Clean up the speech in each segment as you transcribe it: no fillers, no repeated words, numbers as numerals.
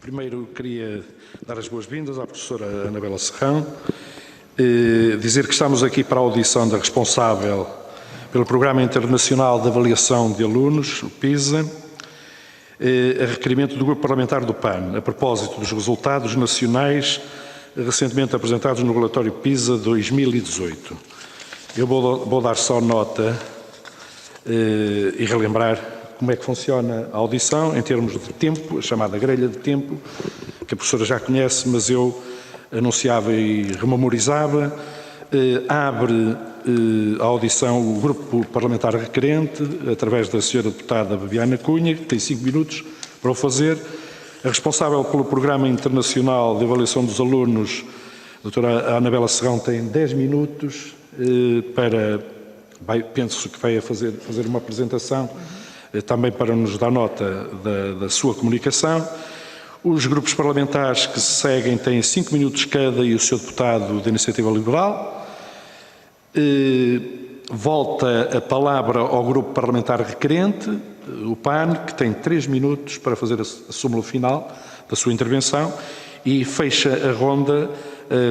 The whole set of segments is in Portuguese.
Primeiro, queria dar as boas-vindas à professora Anabela Serrão, dizer que estamos aqui para a audição da responsável pelo Programa Internacional de Avaliação de Alunos, o PISA, a requerimento do Grupo Parlamentar do PAN, a propósito dos resultados nacionais recentemente apresentados no relatório PISA 2018. Eu vou dar só nota e relembrar como é que funciona a audição em termos de tempo, a chamada grelha de tempo, que a professora já conhece, mas eu anunciava e rememorizava. Abre a audição o Grupo Parlamentar requerente, através da senhora deputada Viviana Cunha, que tem 5 minutos para o fazer. A responsável pelo Programa Internacional de Avaliação dos Alunos, a doutora Anabela Serrão, tem 10 minutos penso que vai fazer uma apresentação também para nos dar nota da sua comunicação. Os grupos parlamentares que se seguem têm 5 minutos cada e o Sr. Deputado da Iniciativa Liberal. Volta a palavra ao Grupo Parlamentar requerente, o PAN, que tem 3 minutos para fazer a súmula final da sua intervenção, e fecha a ronda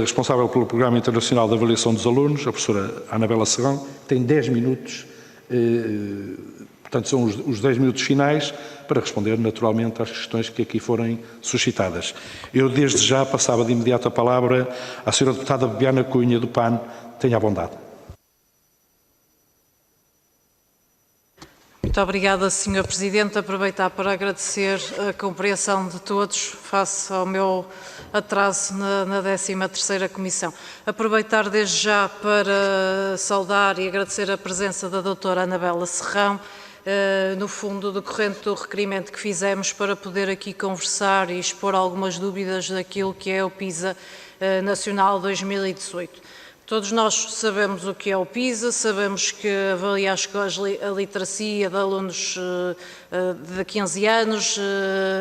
responsável pelo Programa Internacional de Avaliação dos Alunos, a professora Anabela Serrão, que tem 10 minutos, portanto são os 10 minutos finais para responder naturalmente às questões que aqui forem suscitadas. Eu desde já passava de imediato a palavra à senhora deputada Viviana Cunha do PAN. Tenha a bondade. Muito obrigada, Sr. Presidente. Aproveitar para agradecer a compreensão de todos face ao meu atraso na 13ª Comissão. Aproveitar desde já para saudar e agradecer a presença da doutora Anabela Serrão, no fundo decorrente do requerimento que fizemos para poder aqui conversar e expor algumas dúvidas daquilo que é o PISA Nacional 2018. Todos nós sabemos o que é o PISA, sabemos que avalia a literacia de alunos de 15 anos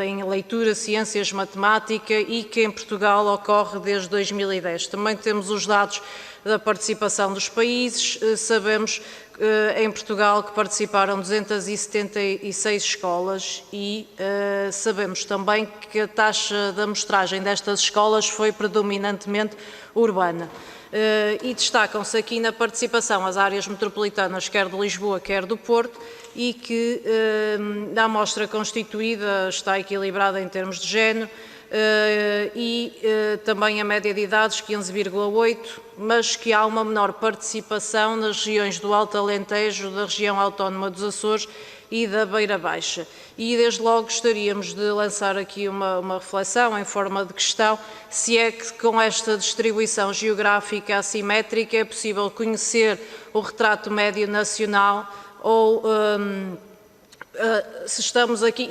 em leitura, ciências, matemática e que em Portugal ocorre desde 2010. Também temos os dados da participação dos países, sabemos em Portugal que participaram 276 escolas e sabemos também que a taxa de amostragem destas escolas foi predominantemente urbana. E destacam-se aqui na participação as áreas metropolitanas, quer de Lisboa, quer do Porto, e que a amostra constituída está equilibrada em termos de género e também a média de idades 15,8, mas que há uma menor participação nas regiões do Alto Alentejo, da região autónoma dos Açores e da Beira Baixa. E desde logo gostaríamos de lançar aqui uma reflexão em forma de questão, se é que com esta distribuição geográfica assimétrica é possível conhecer o retrato médio nacional ou se estamos aqui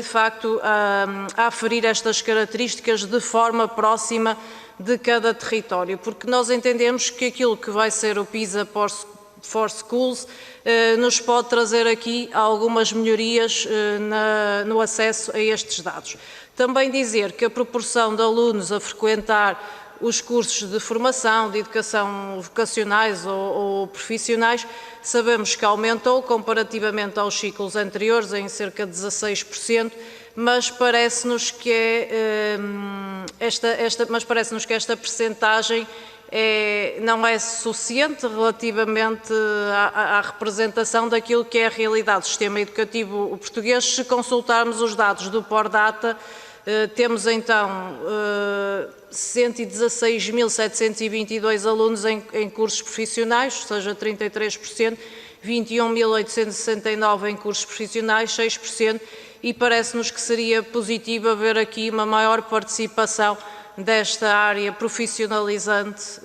de facto a aferir estas características de forma próxima de cada território, porque nós entendemos que aquilo que vai ser o PISA for Schools nos pode trazer aqui algumas melhorias no acesso a estes dados. Também dizer que a proporção de alunos a frequentar os cursos de formação, de educação vocacionais ou profissionais, sabemos que aumentou comparativamente aos ciclos anteriores em cerca de 16%, mas parece-nos que esta percentagem não é suficiente relativamente à representação daquilo que é a realidade do sistema educativo português. Se consultarmos os dados do Pordata, temos então 116.722 alunos em cursos profissionais, ou seja, 33%, 21.869 em cursos profissionais, 6%, e parece-nos que seria positivo haver aqui uma maior participação desta área profissionalizante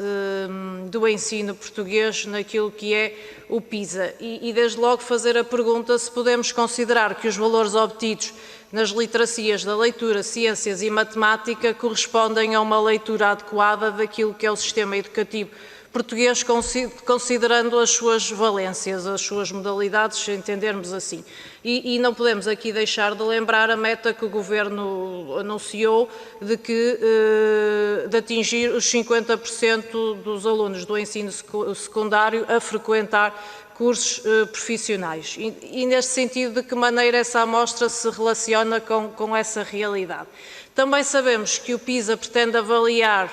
do ensino português naquilo que é o PISA. E desde logo fazer a pergunta se podemos considerar que os valores obtidos nas literacias da leitura, ciências e matemática correspondem a uma leitura adequada daquilo que é o sistema educativo português, considerando as suas valências, as suas modalidades, se entendermos assim. E não podemos aqui deixar de lembrar a meta que o Governo anunciou de atingir os 50% dos alunos do ensino secundário a frequentar percursos profissionais. E neste sentido, de que maneira essa amostra se relaciona com essa realidade? Também sabemos que o PISA pretende avaliar,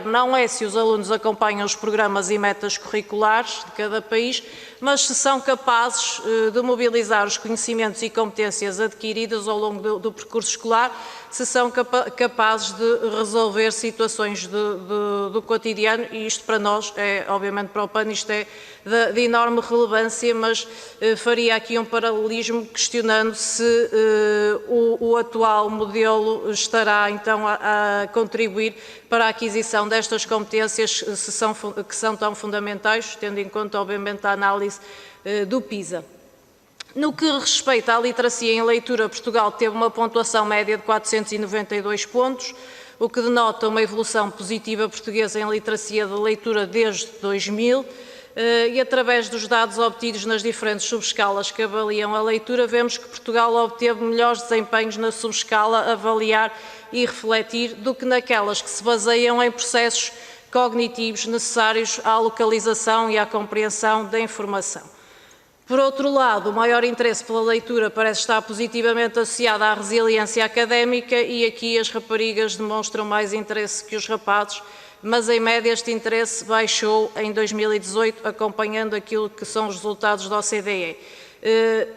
não é se os alunos acompanham os programas e metas curriculares de cada país, mas se são capazes de mobilizar os conhecimentos e competências adquiridas ao longo do percurso escolar, se são capazes de resolver situações do cotidiano, e isto para nós, obviamente para o PAN, isto é de enorme relevância, mas faria aqui um paralelismo questionando se o atual modelo estará então a contribuir para a aquisição destas competências que são tão fundamentais, tendo em conta, obviamente, a análise do PISA. No que respeita à literacia em leitura, Portugal teve uma pontuação média de 492 pontos, o que denota uma evolução positiva portuguesa em literacia de leitura desde 2000, e através dos dados obtidos nas diferentes subescalas que avaliam a leitura, vemos que Portugal obteve melhores desempenhos na subescala avaliar e refletir do que naquelas que se baseiam em processos cognitivos necessários à localização e à compreensão da informação. Por outro lado, o maior interesse pela leitura parece estar positivamente associado à resiliência académica, e aqui as raparigas demonstram mais interesse que os rapazes, mas em média este interesse baixou em 2018, acompanhando aquilo que são os resultados da OCDE.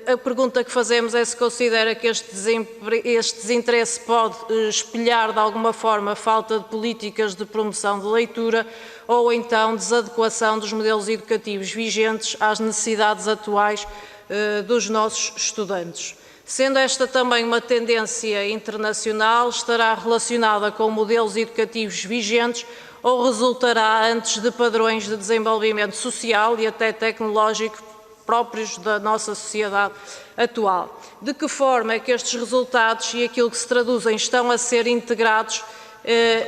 A pergunta que fazemos é se considera que este desinteresse pode espelhar de alguma forma a falta de políticas de promoção de leitura, ou então desadequação dos modelos educativos vigentes às necessidades atuais dos nossos estudantes. Sendo esta também uma tendência internacional, estará relacionada com modelos educativos vigentes ou resultará antes de padrões de desenvolvimento social e até tecnológico próprios da nossa sociedade atual? De que forma é que estes resultados e aquilo que se traduzem estão a ser integrados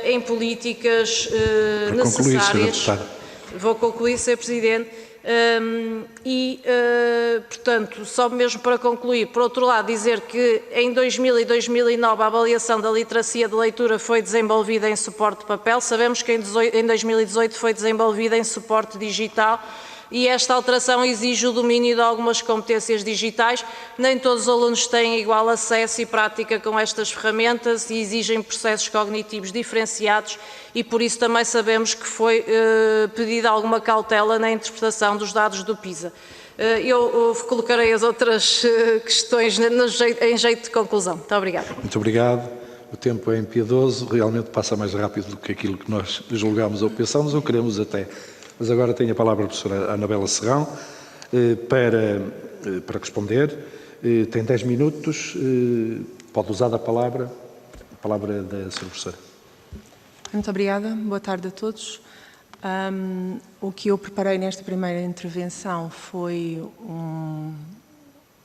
em políticas necessárias? Vou concluir, Sr. Presidente. Portanto, só mesmo para concluir, por outro lado, dizer que em 2000 e 2009 a avaliação da literacia de leitura foi desenvolvida em suporte de papel, sabemos que em 2018 foi desenvolvida em suporte digital, e esta alteração exige o domínio de algumas competências digitais. Nem todos os alunos têm igual acesso e prática com estas ferramentas e exigem processos cognitivos diferenciados, e por isso também sabemos que foi pedida alguma cautela na interpretação dos dados do PISA. Eu colocarei as outras questões em jeito de conclusão. Muito obrigada. Muito obrigado. O tempo é impiedoso, realmente passa mais rápido do que aquilo que nós julgámos ou pensamos ou queremos até. Mas agora tenho a palavra a professora Anabela Serrão para responder. Tem 10 minutos, pode usar a palavra da Sra. Professora. Muito obrigada, boa tarde a todos. O que eu preparei nesta primeira intervenção foi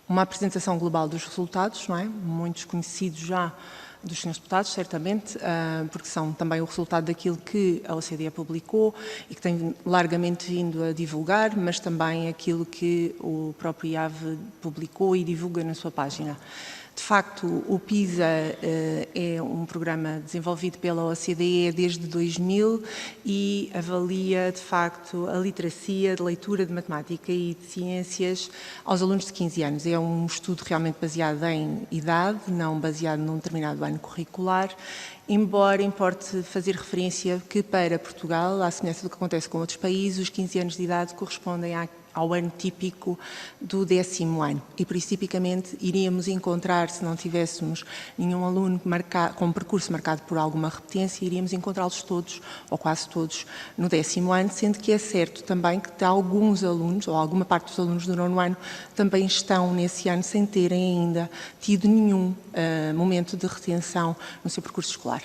uma apresentação global dos resultados, não é? Muitos conhecidos já dos senhores deputados, certamente, porque são também o resultado daquilo que a OCDE publicou e que tem largamente vindo a divulgar, mas também aquilo que o próprio IAV publicou e divulga na sua página. De facto, o PISA é um programa desenvolvido pela OCDE desde 2000 e avalia, de facto, a literacia de leitura, de matemática e de ciências aos alunos de 15 anos. É um estudo realmente baseado em idade, não baseado num determinado ano curricular, embora importe fazer referência que para Portugal, à semelhança do que acontece com outros países, os 15 anos de idade correspondem ao ano típico do 10º ano. E por isso, tipicamente, iríamos encontrar, se não tivéssemos nenhum aluno com um percurso marcado por alguma repetência, iríamos encontrá-los todos, ou quase todos, no 10º ano, sendo que é certo também que alguns alunos, ou alguma parte dos alunos do 9º ano, também estão nesse ano sem terem ainda tido nenhum momento de retenção no seu percurso escolar.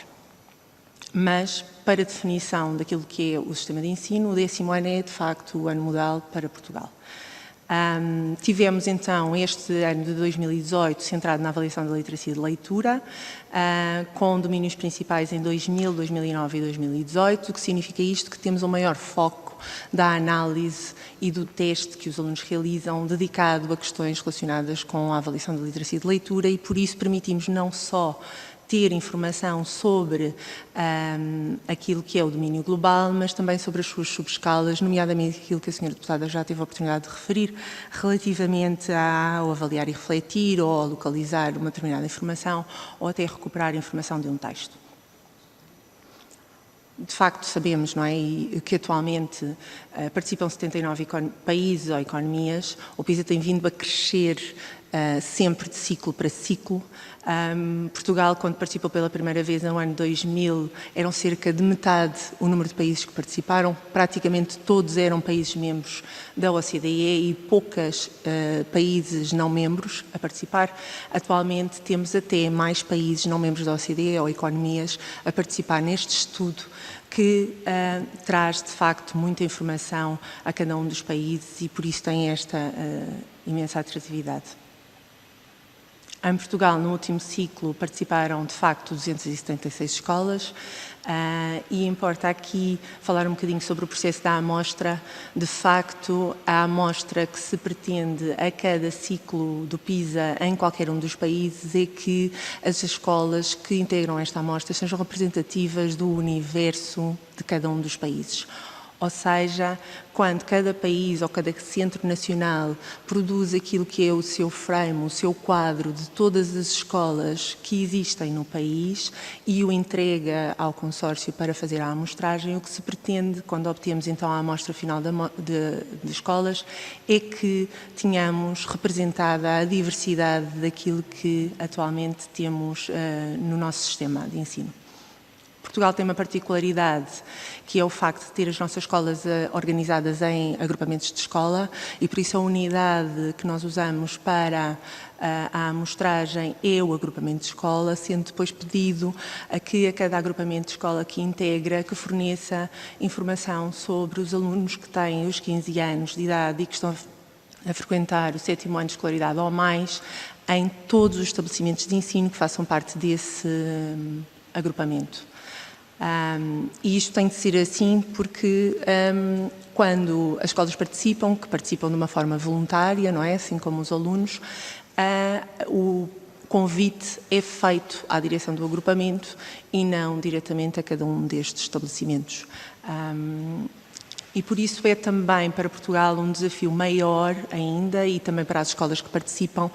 Mas, para a definição daquilo que é o sistema de ensino, o 10º ano é, de facto, o ano modal para Portugal. Tivemos, então, este ano de 2018 centrado na avaliação da literacia de leitura, com domínios principais em 2000, 2009 e 2018, o que significa isto? Que temos um maior foco da análise e do teste que os alunos realizam, dedicado a questões relacionadas com a avaliação da literacia de leitura, e por isso permitimos não só ter informação sobre aquilo que é o domínio global, mas também sobre as suas subescalas, nomeadamente aquilo que a senhora deputada já teve a oportunidade de referir, relativamente ao avaliar e refletir, ou a localizar uma determinada informação, ou até recuperar informação de um texto. De facto, sabemos, não é, que atualmente participam 79 países ou economias. O PISA tem vindo a crescer sempre de ciclo para ciclo. Portugal, quando participou pela primeira vez no ano 2000, eram cerca de metade o número de países que participaram. Praticamente todos eram países membros da OCDE e poucos países não membros a participar. Atualmente temos até mais países não membros da OCDE ou economias a participar neste estudo, que traz, de facto, muita informação a cada um dos países e, por isso, tem esta imensa atratividade. Em Portugal, no último ciclo, participaram, de facto, 276 escolas e importa aqui falar um bocadinho sobre o processo da amostra. De facto, a amostra que se pretende a cada ciclo do PISA em qualquer um dos países é que as escolas que integram esta amostra sejam representativas do universo de cada um dos países. Ou seja, quando cada país ou cada centro nacional produz aquilo que é o seu frame, o seu quadro de todas as escolas que existem no país e o entrega ao consórcio para fazer a amostragem, o que se pretende, quando obtemos então a amostra final de escolas, é que tenhamos representada a diversidade daquilo que atualmente temos no nosso sistema de ensino. Portugal tem uma particularidade, que é o facto de ter as nossas escolas organizadas em agrupamentos de escola e, por isso, a unidade que nós usamos para a amostragem é o agrupamento de escola, sendo depois pedido a que a cada agrupamento de escola que integra, que forneça informação sobre os alunos que têm os 15 anos de idade e que estão a frequentar o 7º ano de escolaridade ou mais em todos os estabelecimentos de ensino que façam parte desse agrupamento. E isto tem de ser assim porque quando as escolas participam, que participam de uma forma voluntária, não é? Assim como os alunos, o convite é feito à direção do agrupamento e não diretamente a cada um destes estabelecimentos. E por isso é também para Portugal um desafio maior ainda e também para as escolas que participam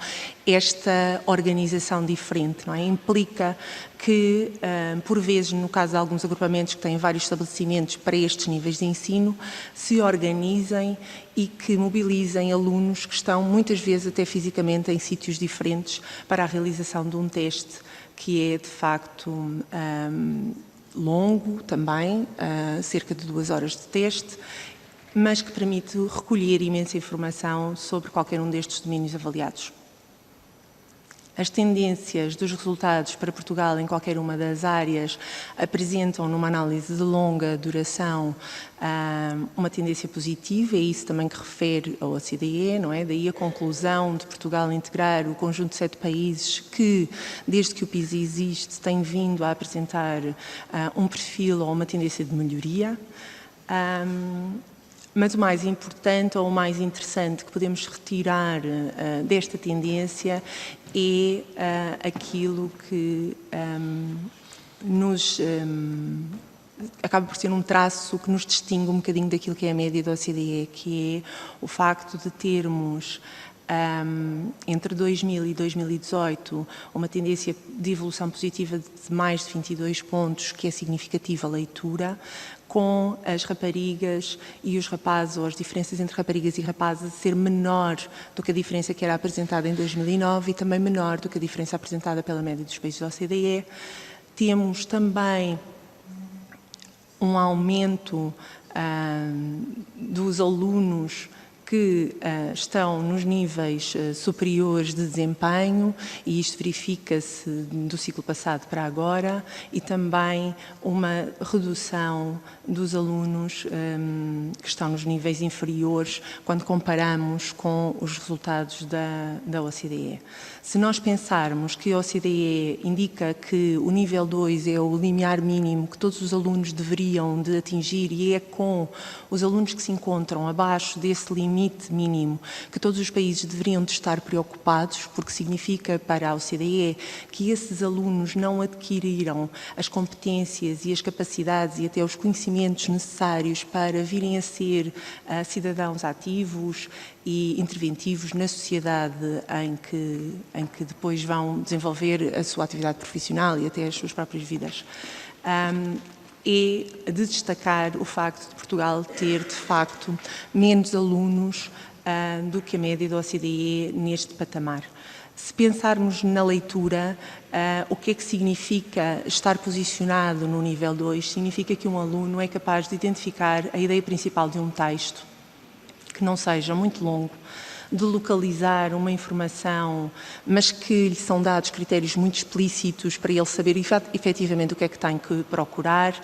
esta organização diferente, não é? Implica que, por vezes, no caso de alguns agrupamentos que têm vários estabelecimentos para estes níveis de ensino, se organizem e que mobilizem alunos que estão muitas vezes até fisicamente em sítios diferentes para a realização de um teste que é de facto longo também, cerca de 2 horas de teste, mas que permite recolher imensa informação sobre qualquer um destes domínios avaliados. As tendências dos resultados para Portugal em qualquer uma das áreas apresentam, numa análise de longa duração, uma tendência positiva, e isso também que refere ao OCDE, não é? Daí a conclusão de Portugal integrar o conjunto de 7 países que, desde que o PISA existe, têm vindo a apresentar um perfil ou uma tendência de melhoria. Mas o mais importante ou o mais interessante que podemos retirar desta tendência é aquilo que acaba por ser um traço que nos distingue um bocadinho daquilo que é a média da OCDE, que é o facto de termos entre 2000 e 2018 uma tendência de evolução positiva de mais de 22 pontos, que é significativa a leitura, com as raparigas e os rapazes, ou as diferenças entre raparigas e rapazes, ser menor do que a diferença que era apresentada em 2009 e também menor do que a diferença apresentada pela média dos países da OCDE. Temos também um aumento dos alunos que estão nos níveis superiores de desempenho, e isto verifica-se do ciclo passado para agora, e também uma redução dos alunos que estão nos níveis inferiores quando comparamos com os resultados da OCDE. Se nós pensarmos que a OCDE indica que o nível 2 é o limiar mínimo que todos os alunos deveriam de atingir, e é com os alunos que se encontram abaixo desse limite limite mínimo que todos os países deveriam de estar preocupados, porque significa para a OCDE que esses alunos não adquiriram as competências e as capacidades e até os conhecimentos necessários para virem a ser cidadãos ativos e interventivos na sociedade em que depois vão desenvolver a sua atividade profissional e até as suas próprias vidas. E de destacar o facto de Portugal ter, de facto, menos alunos do que a média da OCDE neste patamar. Se pensarmos na leitura, o que é que significa estar posicionado no nível 2? Significa que um aluno é capaz de identificar a ideia principal de um texto, que não seja muito longo, de localizar uma informação, mas que lhe são dados critérios muito explícitos para ele saber efetivamente o que é que tem que procurar.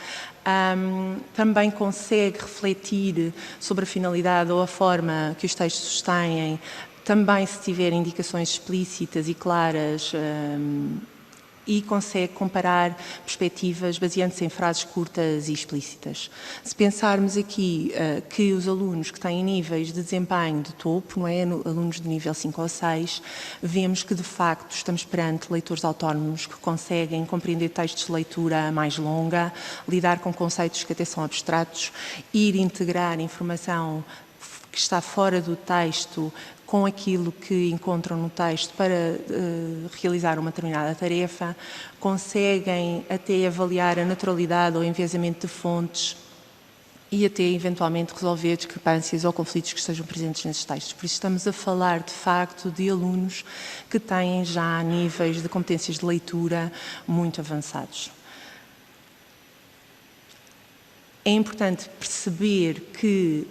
Também consegue refletir sobre a finalidade ou a forma que os textos têm, também se tiver indicações explícitas e claras, e consegue comparar perspectivas baseando-se em frases curtas e explícitas. Se pensarmos aqui que os alunos que têm níveis de desempenho de topo, não é, alunos de nível 5 ou 6, vemos que de facto estamos perante leitores autónomos que conseguem compreender textos de leitura mais longa, lidar com conceitos que até são abstratos, ir integrar informação que está fora do texto com aquilo que encontram no texto para realizar uma determinada tarefa, conseguem até avaliar a naturalidade ou enviesamento de fontes e até eventualmente resolver discrepâncias ou conflitos que estejam presentes nesses textos. Por isso estamos a falar de facto de alunos que têm já níveis de competências de leitura muito avançados. É importante perceber que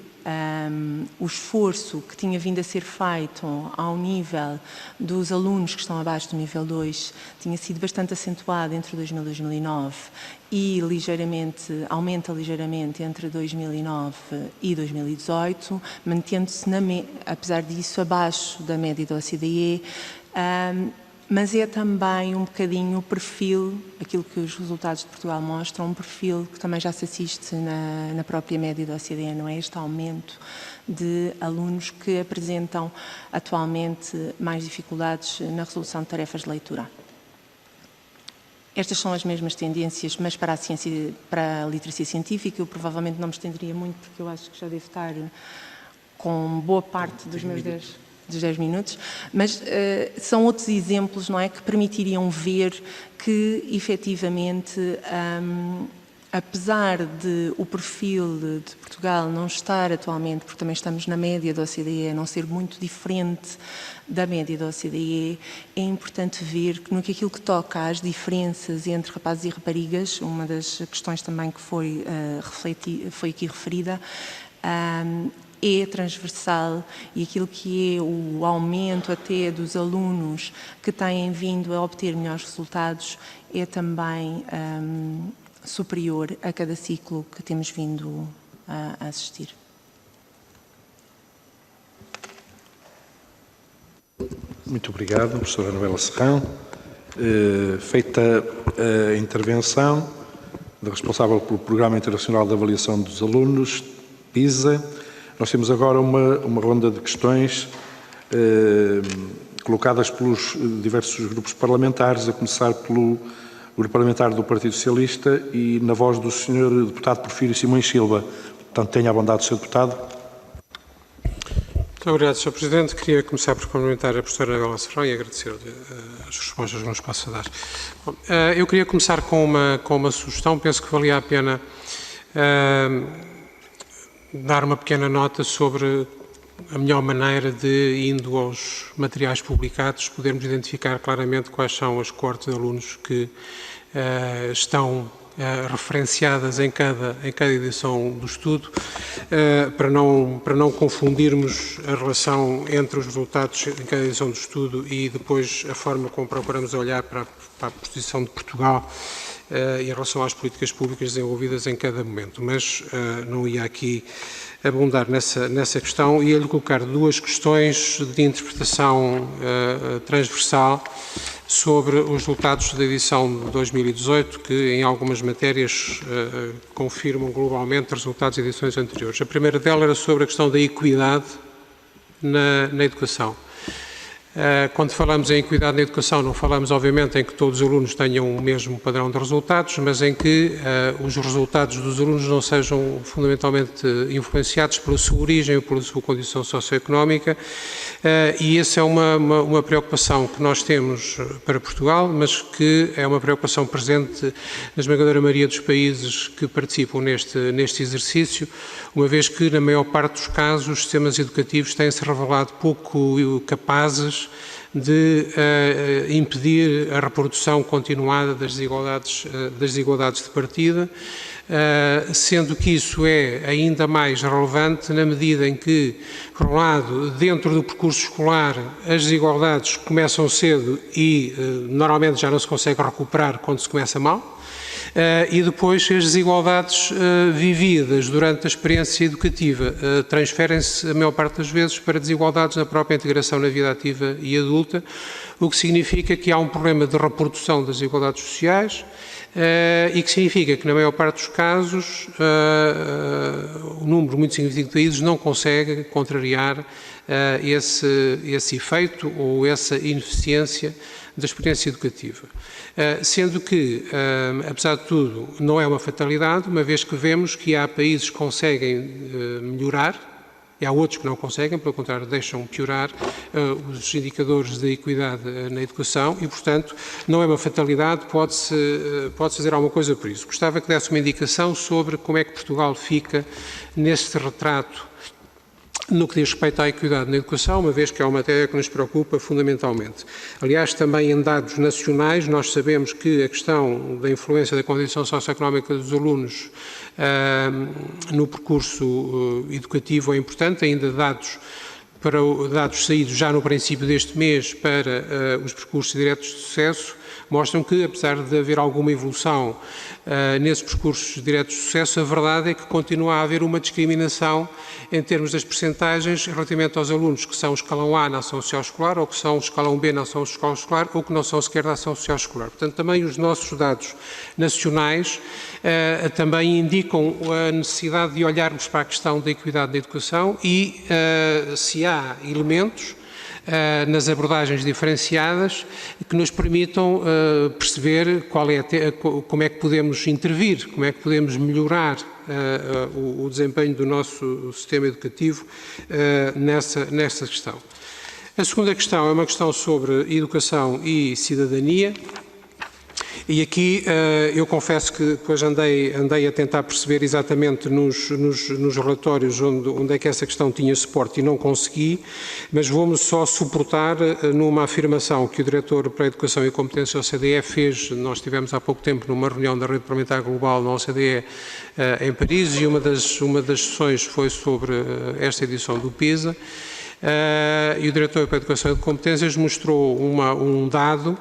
o esforço que tinha vindo a ser feito ao nível dos alunos que estão abaixo do nível 2 tinha sido bastante acentuado entre 2000 e 2009 e aumenta ligeiramente entre 2009 e 2018, mantendo-se, apesar disso, abaixo da média da OCDE, mas é também um bocadinho o perfil, aquilo que os resultados de Portugal mostram, um perfil que também já se assiste na própria média da OCDE, não é? Este aumento de alunos que apresentam atualmente mais dificuldades na resolução de tarefas de leitura. Estas são as mesmas tendências, mas para a ciência, para a literacia científica, eu provavelmente não me estenderia muito, porque eu acho que já devo estar com boa parte dos meus 10 minutos, mas são outros exemplos, não é, que permitiriam ver que, efetivamente, apesar de o perfil de Portugal não estar atualmente, porque também estamos na média da OCDE, não ser muito diferente da média da OCDE, é importante ver que aquilo que toca às diferenças entre rapazes e raparigas, uma das questões também que foi aqui referida, é transversal, e aquilo que é o aumento até dos alunos que têm vindo a obter melhores resultados é também superior a cada ciclo que temos vindo a assistir. Muito obrigado, professora Anabela Serrão. Feita a intervenção da responsável pelo Programa Internacional de Avaliação dos Alunos, PISA, nós temos agora uma ronda de questões colocadas pelos diversos grupos parlamentares, a começar pelo Grupo Parlamentar do Partido Socialista e na voz do Sr. Deputado Porfírio Simões Silva. Portanto, tenha a bondade, Sr. Deputado. Muito obrigado, Sr. Presidente. Queria começar por cumprimentar a professora Anabela Serrão e agradecer-lhe as respostas que nos passa a dar. Bom, eu queria começar com uma sugestão. Penso que valia a pena dar uma pequena nota sobre a melhor maneira de, indo aos materiais publicados, podermos identificar claramente quais são as coortes de alunos que estão referenciadas em cada edição do estudo, para não confundirmos a relação entre os resultados em cada edição do estudo e depois a forma como procuramos olhar para a posição de Portugal em relação às políticas públicas desenvolvidas em cada momento. Mas não ia aqui abundar nessa questão, e ia-lhe colocar duas questões de interpretação transversal sobre os resultados da edição de 2018, que em algumas matérias confirmam globalmente resultados de edições anteriores. A primeira delas era sobre a questão da equidade na educação. Quando falamos em equidade na educação, não falamos, obviamente, em que todos os alunos tenham o mesmo padrão de resultados, mas em que os resultados dos alunos não sejam fundamentalmente influenciados pela sua origem ou pela sua condição socioeconómica, e essa é uma preocupação que nós temos para Portugal, mas que é uma preocupação presente na esmagadora maioria dos países que participam neste exercício, uma vez que, na maior parte dos casos, os sistemas educativos têm-se revelado pouco capazes de impedir a reprodução continuada das desigualdades de partida, sendo que isso é ainda mais relevante na medida em que, por um lado, dentro do percurso escolar, as desigualdades começam cedo e normalmente já não se consegue recuperar quando se começa mal, e depois as desigualdades vividas durante a experiência educativa transferem-se, a maior parte das vezes, para desigualdades na própria integração na vida ativa e adulta, o que significa que há um problema de reprodução das desigualdades sociais e que significa que, na maior parte dos casos, um número muito significativo de países não consegue contrariar esse efeito ou essa ineficiência da experiência educativa. Sendo que, apesar de tudo, não é uma fatalidade, uma vez que vemos que há países que conseguem melhorar, e há outros que não conseguem, pelo contrário, deixam piorar os indicadores de equidade na educação e, portanto, não é uma fatalidade, pode-se fazer alguma coisa por isso. Gostava que desse uma indicação sobre como é que Portugal fica neste retrato no que diz respeito à equidade na educação, uma vez que é uma matéria que nos preocupa fundamentalmente. Aliás, também em dados nacionais, nós sabemos que a questão da influência da condição socioeconómica dos alunos no percurso educativo é importante, ainda dados saídos já no princípio deste mês para os percursos diretos de sucesso, mostram que, apesar de haver alguma evolução nesses percursos diretos de sucesso, a verdade é que continua a haver uma discriminação em termos das percentagens relativamente aos alunos que são escalão A na ação social escolar ou que são escalão B na ação social escolar ou que não são sequer da ação social escolar. Portanto, também os nossos dados nacionais também indicam a necessidade de olharmos para a questão da equidade da educação e se há elementos nas abordagens diferenciadas que nos permitam perceber como é que podemos intervir, como é que podemos melhorar o desempenho do nosso sistema educativo nessa questão. A segunda questão é uma questão sobre educação e cidadania. E aqui eu confesso que depois andei a tentar perceber exatamente nos relatórios onde é que essa questão tinha suporte e não consegui, mas vou-me só suportar numa afirmação que o Diretor para a Educação e Competência da OCDE fez. Nós estivemos há pouco tempo numa reunião da Rede Parlamentar Global na OCDE em Paris e uma das sessões foi sobre esta edição do PISA. E o Diretor para a Educação e Competências mostrou um dado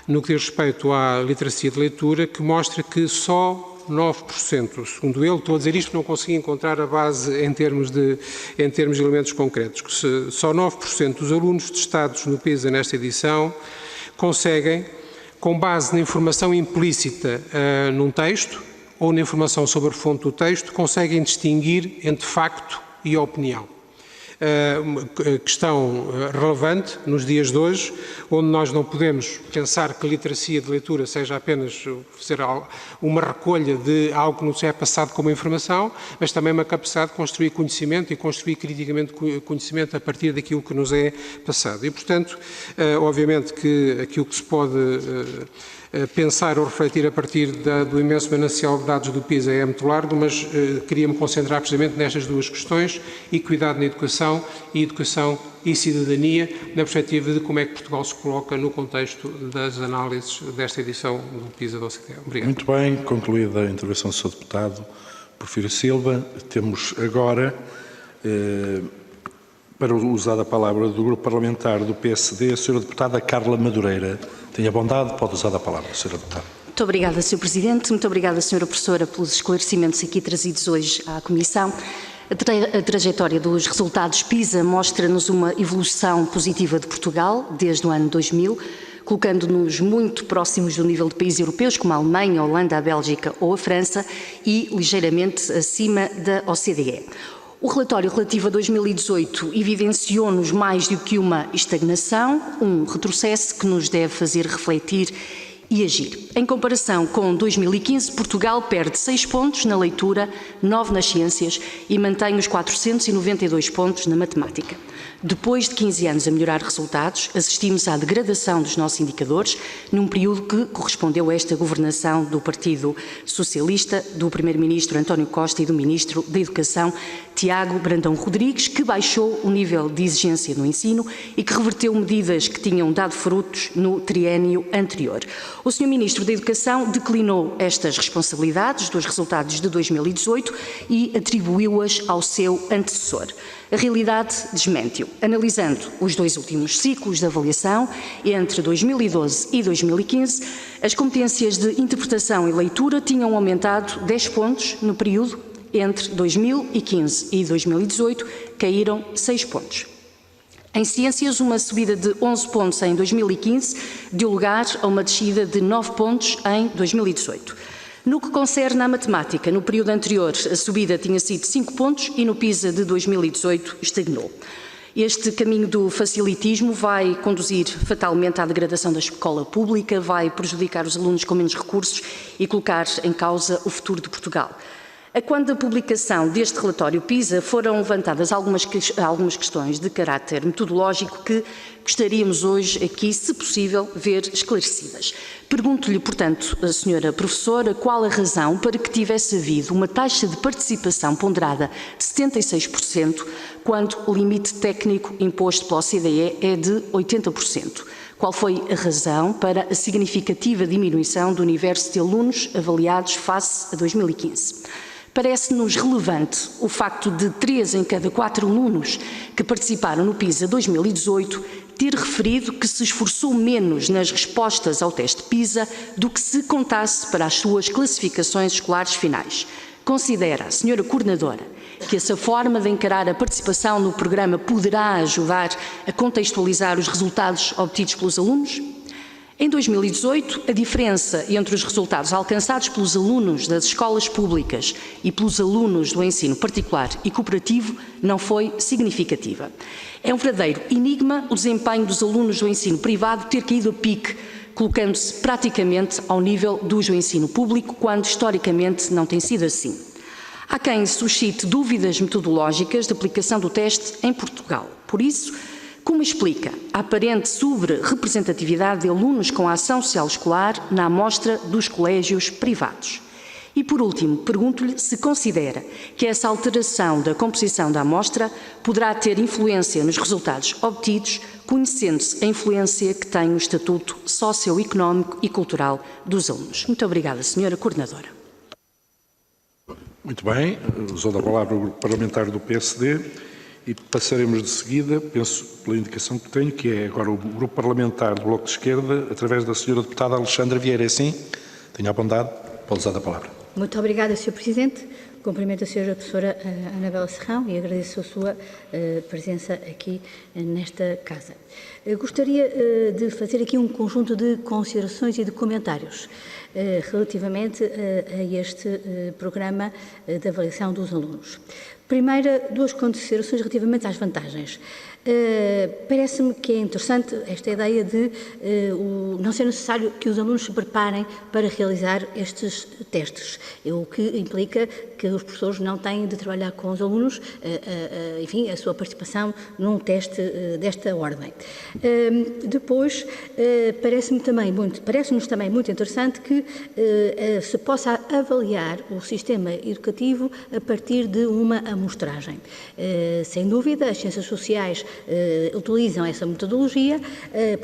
no que diz respeito à literacia de leitura, que mostra que só 9%, segundo ele, estou a dizer isto porque não consegui encontrar a base em termos de elementos concretos, que só 9% dos alunos testados no PISA nesta edição conseguem, com base na informação implícita num texto ou na informação sobre a fonte do texto, conseguem distinguir entre facto e opinião. Questão relevante nos dias de hoje, onde nós não podemos pensar que a literacia de leitura seja apenas ser uma recolha de algo que nos é passado como informação, mas também uma capacidade de construir conhecimento e construir criticamente conhecimento a partir daquilo que nos é passado. E, portanto, obviamente que aquilo que se pode pensar ou refletir a partir do imenso manancial de dados do PISA é muito largo, mas queria-me concentrar precisamente nestas duas questões, equidade na educação e cidadania, na perspectiva de como é que Portugal se coloca no contexto das análises desta edição do PISA da OCDE. Obrigado. Muito bem, concluída a intervenção do Sr. Deputado Porfírio Silva, temos agora, para usar a palavra do Grupo Parlamentar do PSD, a Sra. Deputada Carla Madureira. Tenha bondade, pode usar a palavra, Sra. Deputada. Muito obrigada, Sr. Presidente. Muito obrigada, Sra. Professora, pelos esclarecimentos aqui trazidos hoje à Comissão. A trajetória dos resultados PISA mostra-nos uma evolução positiva de Portugal desde o ano 2000, colocando-nos muito próximos do nível de países europeus, como a Alemanha, a Holanda, a Bélgica ou a França, e ligeiramente acima da OCDE. O relatório relativo a 2018 evidenciou-nos mais do que uma estagnação, um retrocesso que nos deve fazer refletir e agir. Em comparação com 2015, Portugal perde 6 pontos na leitura, 9 nas ciências e mantém os 492 pontos na matemática. Depois de 15 anos a melhorar resultados, assistimos à degradação dos nossos indicadores num período que correspondeu a esta governação do Partido Socialista, do Primeiro-Ministro António Costa e do Ministro da Educação, Tiago Brandão Rodrigues, que baixou o nível de exigência no ensino e que reverteu medidas que tinham dado frutos no triênio anterior. O Sr. Ministro da Educação declinou estas responsabilidades dos resultados de 2018 e atribuiu-as ao seu antecessor. A realidade desmente-o. Analisando os 2 últimos ciclos de avaliação, entre 2012 e 2015, as competências de interpretação e leitura tinham aumentado 10 pontos no período. Entre 2015 e 2018, caíram 6 pontos. Em ciências, uma subida de 11 pontos em 2015 deu lugar a uma descida de 9 pontos em 2018. No que concerne à matemática, no período anterior a subida tinha sido 5 pontos e no PISA de 2018 estagnou. Este caminho do facilitismo vai conduzir fatalmente à degradação da escola pública, vai prejudicar os alunos com menos recursos e colocar em causa o futuro de Portugal. A quando da publicação deste relatório PISA foram levantadas algumas questões de caráter metodológico que gostaríamos hoje aqui, se possível, ver esclarecidas. Pergunto-lhe, portanto, a senhora professora, qual a razão para que tivesse havido uma taxa de participação ponderada de 76%, quando o limite técnico imposto pela OCDE é de 80%. Qual foi a razão para a significativa diminuição do universo de alunos avaliados face a 2015? Parece-nos relevante o facto de 3 em cada 4 alunos que participaram no PISA 2018 ter referido que se esforçou menos nas respostas ao teste PISA do que se contasse para as suas classificações escolares finais. Considera a senhora coordenadora que essa forma de encarar a participação no programa poderá ajudar a contextualizar os resultados obtidos pelos alunos? Em 2018, a diferença entre os resultados alcançados pelos alunos das escolas públicas e pelos alunos do ensino particular e cooperativo não foi significativa. É um verdadeiro enigma o desempenho dos alunos do ensino privado ter caído a pique, colocando-se praticamente ao nível dos do ensino público, quando historicamente não tem sido assim. Há quem suscite dúvidas metodológicas de aplicação do teste em Portugal. Por isso, como explica a aparente sobre-representatividade de alunos com ação social escolar na amostra dos colégios privados? E, por último, pergunto-lhe se considera que essa alteração da composição da amostra poderá ter influência nos resultados obtidos, conhecendo-se a influência que tem o estatuto socioeconómico e cultural dos alunos. Muito obrigada, senhora coordenadora. Muito bem, usando a palavra o grupo parlamentar do PSD. E passaremos de seguida, penso pela indicação que tenho, que é agora o grupo parlamentar do Bloco de Esquerda, através da senhora deputada Alexandra Vieira. É assim? Tenha a bondade, pode usar a palavra. Muito obrigada, Sr. Presidente. Cumprimento a Sra. Professora Anabela Serrão e agradeço a sua presença aqui nesta casa. Gostaria de fazer aqui um conjunto de considerações e de comentários relativamente a este programa de avaliação dos alunos. Primeira, 2 considerações relativamente às vantagens. Parece-me que é interessante esta ideia de não ser necessário que os alunos se preparem para realizar estes testes, o que implica que os professores não têm de trabalhar com os alunos, enfim, a sua participação num teste desta ordem. Depois, parece-nos também muito interessante que se possa avaliar o sistema educativo a partir de uma amostragem. Sem dúvida, as ciências sociais utilizam essa metodologia,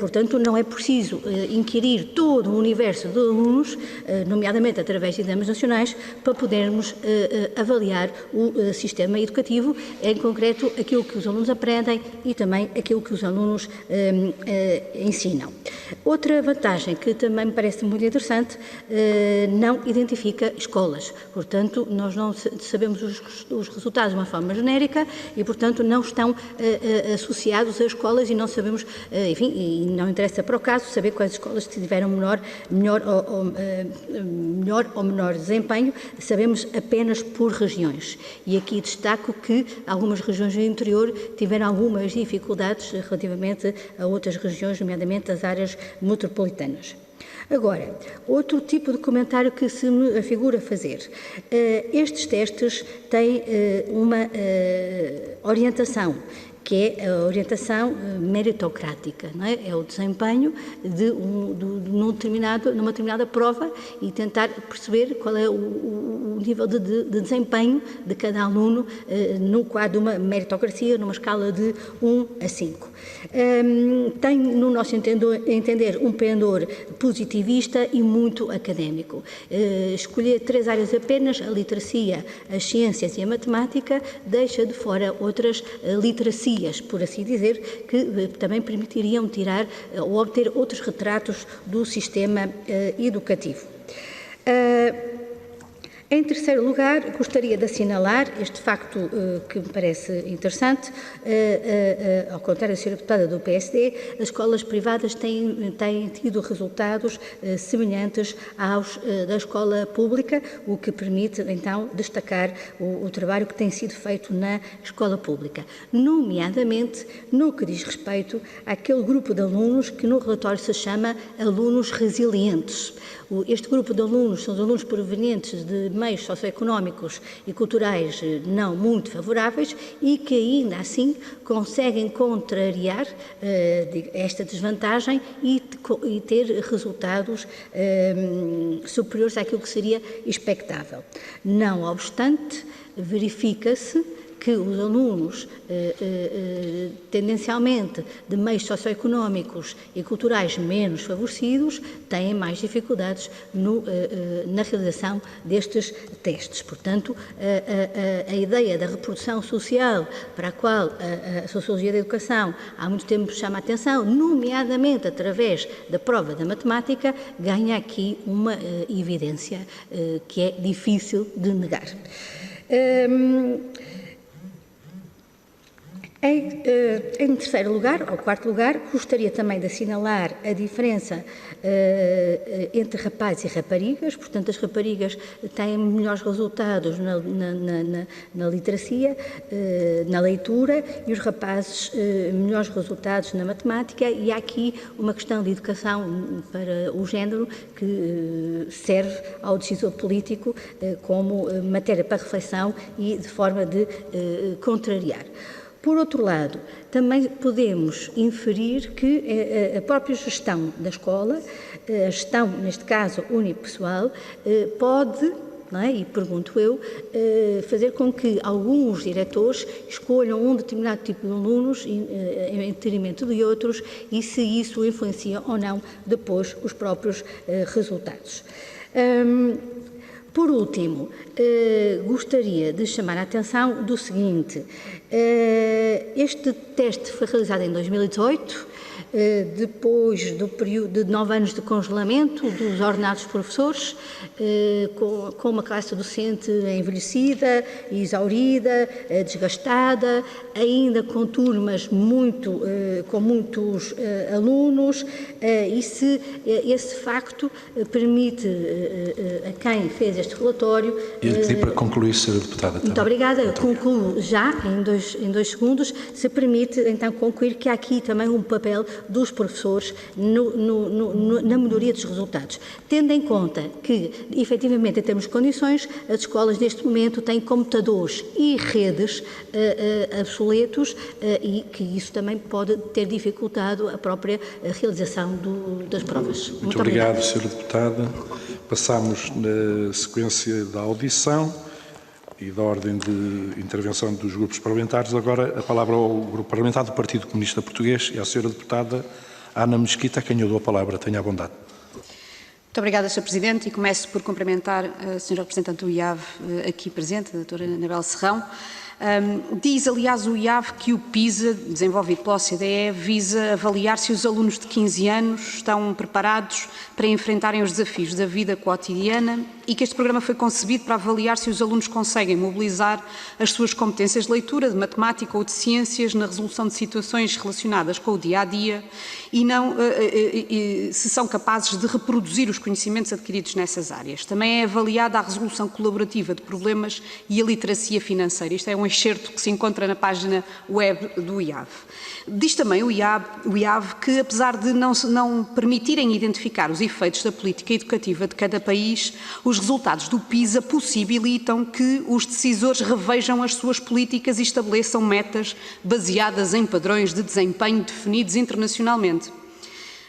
portanto, não é preciso inquirir todo o universo de alunos, nomeadamente através de exames nacionais, para podermos avaliar o sistema educativo, em concreto aquilo que os alunos aprendem e também aquilo que os alunos ensinam. Outra vantagem que também me parece muito interessante, não identifica escolas, portanto, nós não sabemos os resultados apresentados de uma forma genérica e, portanto, não estão associados a escolas e não sabemos, enfim, e não interessa para o caso saber quais escolas tiveram melhor ou menor desempenho, sabemos apenas por regiões. E aqui destaco que algumas regiões do interior tiveram algumas dificuldades relativamente a outras regiões, nomeadamente as áreas metropolitanas. Agora, outro tipo de comentário que se me afigura fazer. Estes testes têm uma orientação, que é a orientação meritocrática, não é? É o desempenho numa determinada prova e tentar perceber qual é o nível de desempenho de cada aluno no quadro de uma meritocracia, numa escala de 1 a 5. Tem, no nosso entender, um pendor positivista e muito académico. Escolher 3 áreas apenas, a literacia, as ciências e a matemática, deixa de fora outras literacias, por assim dizer, que também permitiriam tirar ou obter outros retratos do sistema educativo. Em terceiro lugar, gostaria de assinalar este facto que me parece interessante, ao contrário da senhora deputada do PSD, as escolas privadas têm tido resultados semelhantes aos da escola pública, o que permite, então, destacar o trabalho que tem sido feito na escola pública, nomeadamente no que diz respeito àquele grupo de alunos que no relatório se chama alunos resilientes. Este grupo de alunos são os alunos provenientes de meios socioeconómicos e culturais não muito favoráveis e que ainda assim conseguem contrariar esta desvantagem e ter resultados superiores àquilo que seria expectável. Não obstante, verifica-se que os alunos, tendencialmente de meios socioeconómicos e culturais menos favorecidos, têm mais dificuldades na realização destes testes. Portanto, a ideia da reprodução social, para a qual a Sociologia da Educação há muito tempo chama a atenção, nomeadamente através da prova da matemática, ganha aqui uma evidência que é difícil de negar. Em terceiro lugar, ou quarto lugar, gostaria também de assinalar a diferença entre rapazes e raparigas. Portanto, as raparigas têm melhores resultados na literacia, na leitura, e os rapazes melhores resultados na matemática, e há aqui uma questão de educação para o género que serve ao decisor político como matéria para reflexão e de forma de contrariar. Por outro lado, também podemos inferir que a própria gestão da escola, a gestão, neste caso, unipessoal, pode, não é? E pergunto eu, fazer com que alguns diretores escolham um determinado tipo de alunos em detrimento de outros e se isso influencia ou não depois os próprios resultados. Por último, gostaria de chamar a atenção do seguinte: este teste foi realizado em 2018, depois do período de 9 anos de congelamento dos ordenados professores, com uma classe docente envelhecida, exaurida, desgastada, ainda com turmas com muitos alunos, e se esse facto permite a quem fez este relatório... E pedir para concluir, Sra. Deputada. Muito obrigada. Eu concluo já, em dois segundos, se permite então concluir que há aqui também um papel dos professores na melhoria dos resultados, tendo em conta que, efetivamente, em termos de condições, as escolas neste momento têm computadores e redes obsoletos e que isso também pode ter dificultado a própria realização das provas. Muito obrigado, Sra. Deputada. Passamos na sequência da audição e da ordem de intervenção dos grupos parlamentares. Agora a palavra ao Grupo Parlamentar do Partido Comunista Português e à Sra. Deputada Ana Mesquita, a quem eu dou a palavra. Tenha a bondade. Muito obrigada, Sr. Presidente, e começo por cumprimentar a Sra. Representante do IAV aqui presente, a Dra. Anabela Serrão. Diz, aliás, o IAV que o PISA, desenvolvido pela OCDE, visa avaliar se os alunos de 15 anos estão preparados para enfrentarem os desafios da vida cotidiana e que este programa foi concebido para avaliar se os alunos conseguem mobilizar as suas competências de leitura, de matemática ou de ciências na resolução de situações relacionadas com o dia-a-dia e não se são capazes de reproduzir os conhecimentos adquiridos nessas áreas. Também é avaliada a resolução colaborativa de problemas e a literacia financeira. Isto é um excerto que se encontra na página web do IAV. Diz também o IAV que, apesar de não permitirem identificar os efeitos da política educativa de cada país, os resultados do PISA possibilitam que os decisores revejam as suas políticas e estabeleçam metas baseadas em padrões de desempenho definidos internacionalmente.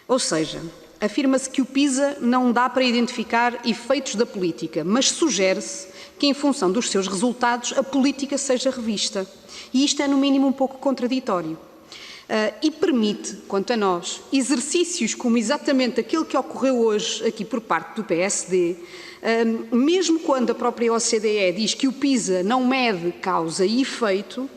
Ou seja, afirma-se que o PISA não dá para identificar efeitos da política, mas sugere-se que, em função dos seus resultados, a política seja revista. E isto é, no mínimo, um pouco contraditório. E permite, quanto a nós, exercícios como exatamente aquele que ocorreu hoje aqui por parte do PSD, mesmo quando a própria OCDE diz que o PISA não mede causa e efeito,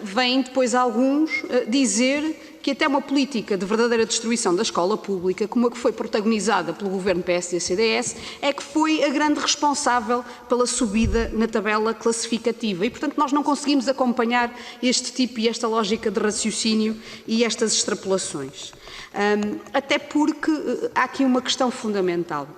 vêm depois alguns dizer que até uma política de verdadeira destruição da escola pública, como a que foi protagonizada pelo governo PSD-CDS, é que foi a grande responsável pela subida na tabela classificativa. E, portanto, nós não conseguimos acompanhar este tipo e esta lógica de raciocínio e estas extrapolações. Até porque há aqui uma questão fundamental.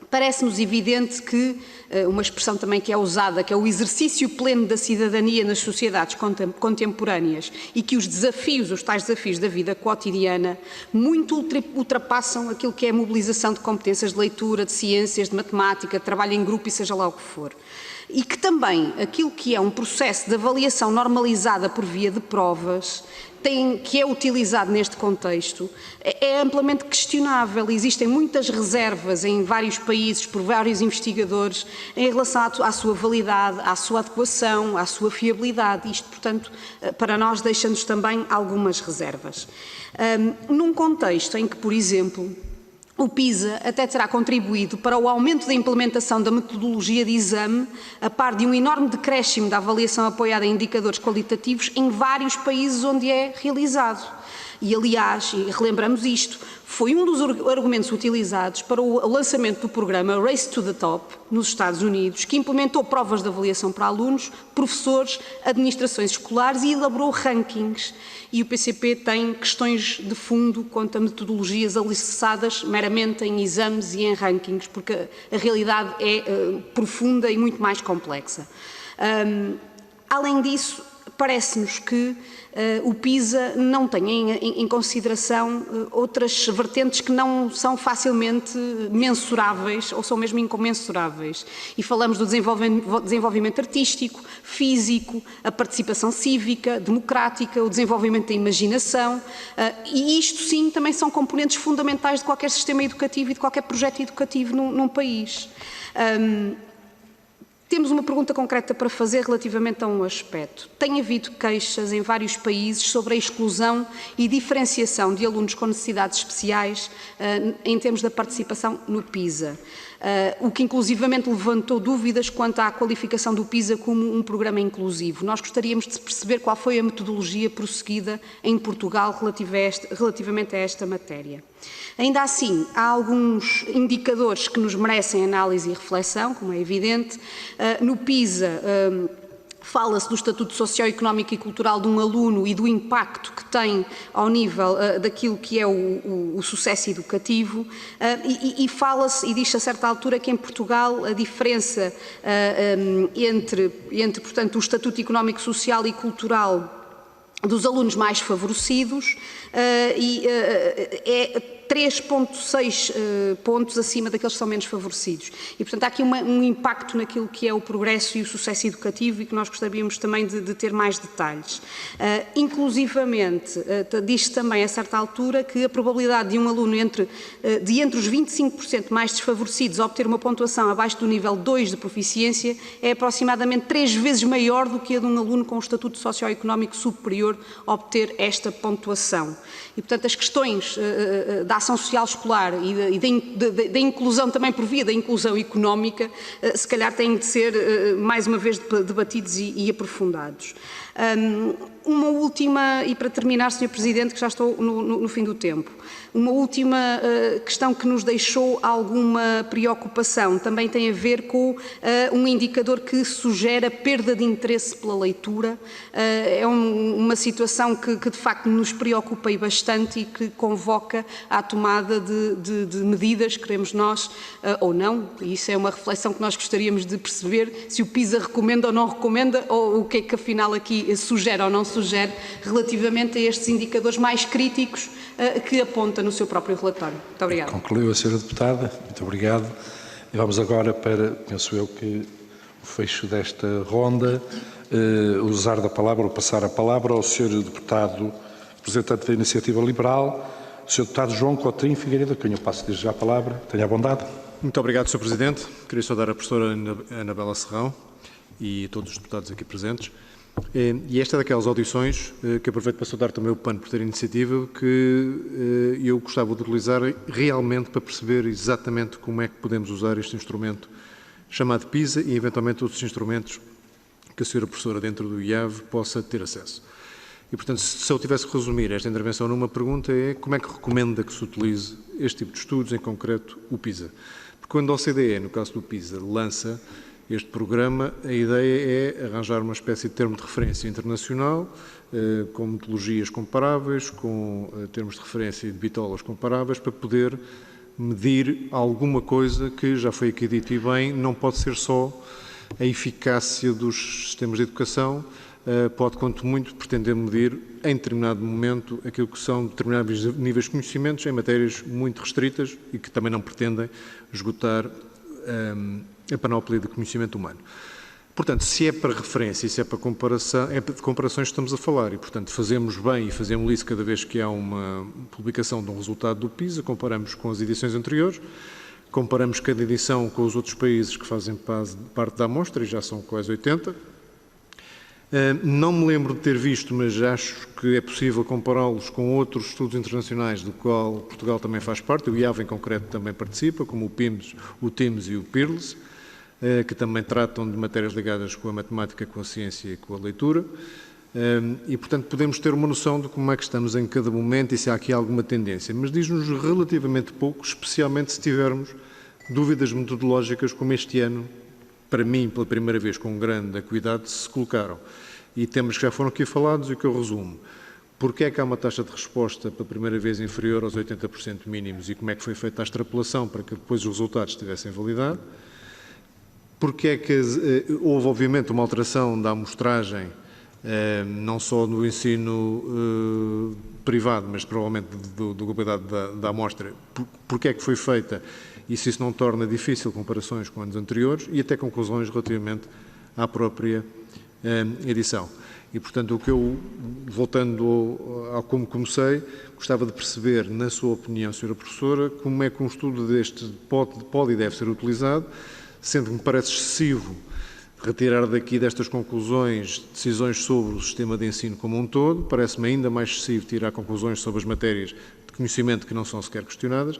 Parece-nos evidente que, uma expressão também que é usada, que é o exercício pleno da cidadania nas sociedades contemporâneas e que os desafios, os tais desafios da vida cotidiana, muito ultrapassam aquilo que é a mobilização de competências de leitura, de ciências, de matemática, de trabalho em grupo e seja lá o que for. E que também aquilo que é um processo de avaliação normalizada por via de provas, que é utilizado neste contexto, é amplamente questionável. Existem muitas reservas em vários países, por vários investigadores, em relação à sua validade, à sua adequação, à sua fiabilidade. Isto, portanto, para nós deixa-nos também algumas reservas. Num contexto em que, por exemplo, o PISA até terá contribuído para o aumento da implementação da metodologia de exame, a par de um enorme decréscimo da avaliação apoiada em indicadores qualitativos em vários países onde é realizado. E, aliás, e relembramos isto, foi um dos argumentos utilizados para o lançamento do programa Race to the Top, nos Estados Unidos, que implementou provas de avaliação para alunos, professores, administrações escolares e elaborou rankings. E o PCP tem questões de fundo quanto a metodologias alicerçadas meramente em exames e em rankings, porque a realidade é profunda e muito mais complexa. Além disso, parece-nos que o PISA não tem em consideração outras vertentes que não são facilmente mensuráveis ou são mesmo incomensuráveis. E falamos do desenvolvimento artístico, físico, a participação cívica, democrática, o desenvolvimento da imaginação, e isto sim também são componentes fundamentais de qualquer sistema educativo e de qualquer projeto educativo num país. Temos uma pergunta concreta para fazer relativamente a um aspecto. Tem havido queixas em vários países sobre a exclusão e diferenciação de alunos com necessidades especiais em termos da participação no PISA, o que inclusivamente levantou dúvidas quanto à qualificação do PISA como um programa inclusivo. Nós gostaríamos de perceber qual foi a metodologia prosseguida em Portugal relativamente a esta matéria. Ainda assim, há alguns indicadores que nos merecem análise e reflexão, como é evidente. No PISA, fala-se do estatuto socioeconómico e cultural de um aluno e do impacto que tem ao nível daquilo que é o sucesso educativo, e fala-se, e diz-se a certa altura que em Portugal a diferença entre, portanto, o estatuto económico, social e cultural dos alunos mais favorecidos é 3,6 pontos acima daqueles que são menos favorecidos. E, portanto, há aqui um impacto naquilo que é o progresso e o sucesso educativo e que nós gostaríamos também de ter mais detalhes. Inclusivamente, diz-se também a certa altura que a probabilidade de um aluno de entre os 25% mais desfavorecidos obter uma pontuação abaixo do nível 2 de proficiência é aproximadamente 3 vezes maior do que a de um aluno com um estatuto socioeconómico superior obter esta pontuação. E, portanto, as questões da da ação social escolar e da inclusão também por via da inclusão económica, se calhar têm de ser mais uma vez debatidos e aprofundados. Uma última, e para terminar, Sr. Presidente, que já estou no fim do tempo, uma última questão que nos deixou alguma preocupação também tem a ver com um indicador que sugere a perda de interesse pela leitura. É uma situação que de facto nos preocupa e bastante e que convoca à tomada de medidas, queremos nós, ou não, e isso é uma reflexão que nós gostaríamos de perceber, se o PISA recomenda ou não recomenda, ou o que é que afinal aqui sugere ou não sugere relativamente a estes indicadores mais críticos que aponta no seu próprio relatório. Muito obrigada. Concluiu a Sra. Deputada. Muito obrigado. E vamos agora para, penso eu, que o fecho desta ronda, usar da palavra ou passar a palavra ao Sr. Deputado, representante da Iniciativa Liberal, o Sr. Deputado João Cotrim Figueiredo, a quem eu passo desde já a palavra. Tenha a bondade. Muito obrigado, Sr. Presidente. Queria saudar a professora Anabela Serrão e todos os deputados aqui presentes. E esta é daquelas audições que aproveito para saudar também o PAN por ter iniciativa, que eu gostava de utilizar realmente para perceber exatamente como é que podemos usar este instrumento chamado PISA e eventualmente outros instrumentos que a senhora professora dentro do IAV possa ter acesso. E, portanto, se eu tivesse que resumir esta intervenção numa pergunta é como é que recomenda que se utilize este tipo de estudos, em concreto o PISA? Porque quando a OCDE, no caso do PISA, lança este programa, a ideia é arranjar uma espécie de termo de referência internacional, com metodologias comparáveis, com termos de referência de bitolas comparáveis, para poder medir alguma coisa que, já foi aqui dito e bem, não pode ser só a eficácia dos sistemas de educação, pode, quanto muito, pretender medir, em determinado momento, aquilo que são determinados níveis de conhecimentos em matérias muito restritas e que também não pretendem esgotar a panóplia de conhecimento humano. Portanto, se é para referência e se é para comparação, é de comparações que estamos a falar e, portanto, fazemos bem e fazemos isso cada vez que há uma publicação de um resultado do PISA, comparamos com as edições anteriores, comparamos cada edição com os outros países que fazem parte da amostra, e já são quase 80. Não me lembro de ter visto, mas acho que é possível compará-los com outros estudos internacionais do qual Portugal também faz parte, o IAV em concreto também participa, como o PIMS, o TIMS e o PIRLS, que também tratam de matérias ligadas com a matemática, com a ciência e com a leitura. E, portanto, podemos ter uma noção de como é que estamos em cada momento e se há aqui alguma tendência. Mas diz-nos relativamente pouco, especialmente se tivermos dúvidas metodológicas como este ano, para mim, pela primeira vez, com grande acuidade, se colocaram. E temas que já foram aqui falados e que eu resumo. Porquê é que há uma taxa de resposta pela primeira vez inferior aos 80% mínimos e como é que foi feita a extrapolação para que depois os resultados estivessem validade? Porque é que houve, obviamente, uma alteração da amostragem, não só no ensino privado, mas provavelmente da globalidade da amostra. Porque é que foi feita? E se isso não torna difícil comparações com anos anteriores e até conclusões relativamente à própria edição. E, portanto, o que eu, voltando ao como comecei, gostava de perceber, na sua opinião, Sra. Professora, como é que um estudo deste pode e deve ser utilizado, sendo que me parece excessivo retirar daqui destas conclusões decisões sobre o sistema de ensino como um todo, parece-me ainda mais excessivo tirar conclusões sobre as matérias de conhecimento que não são sequer questionadas,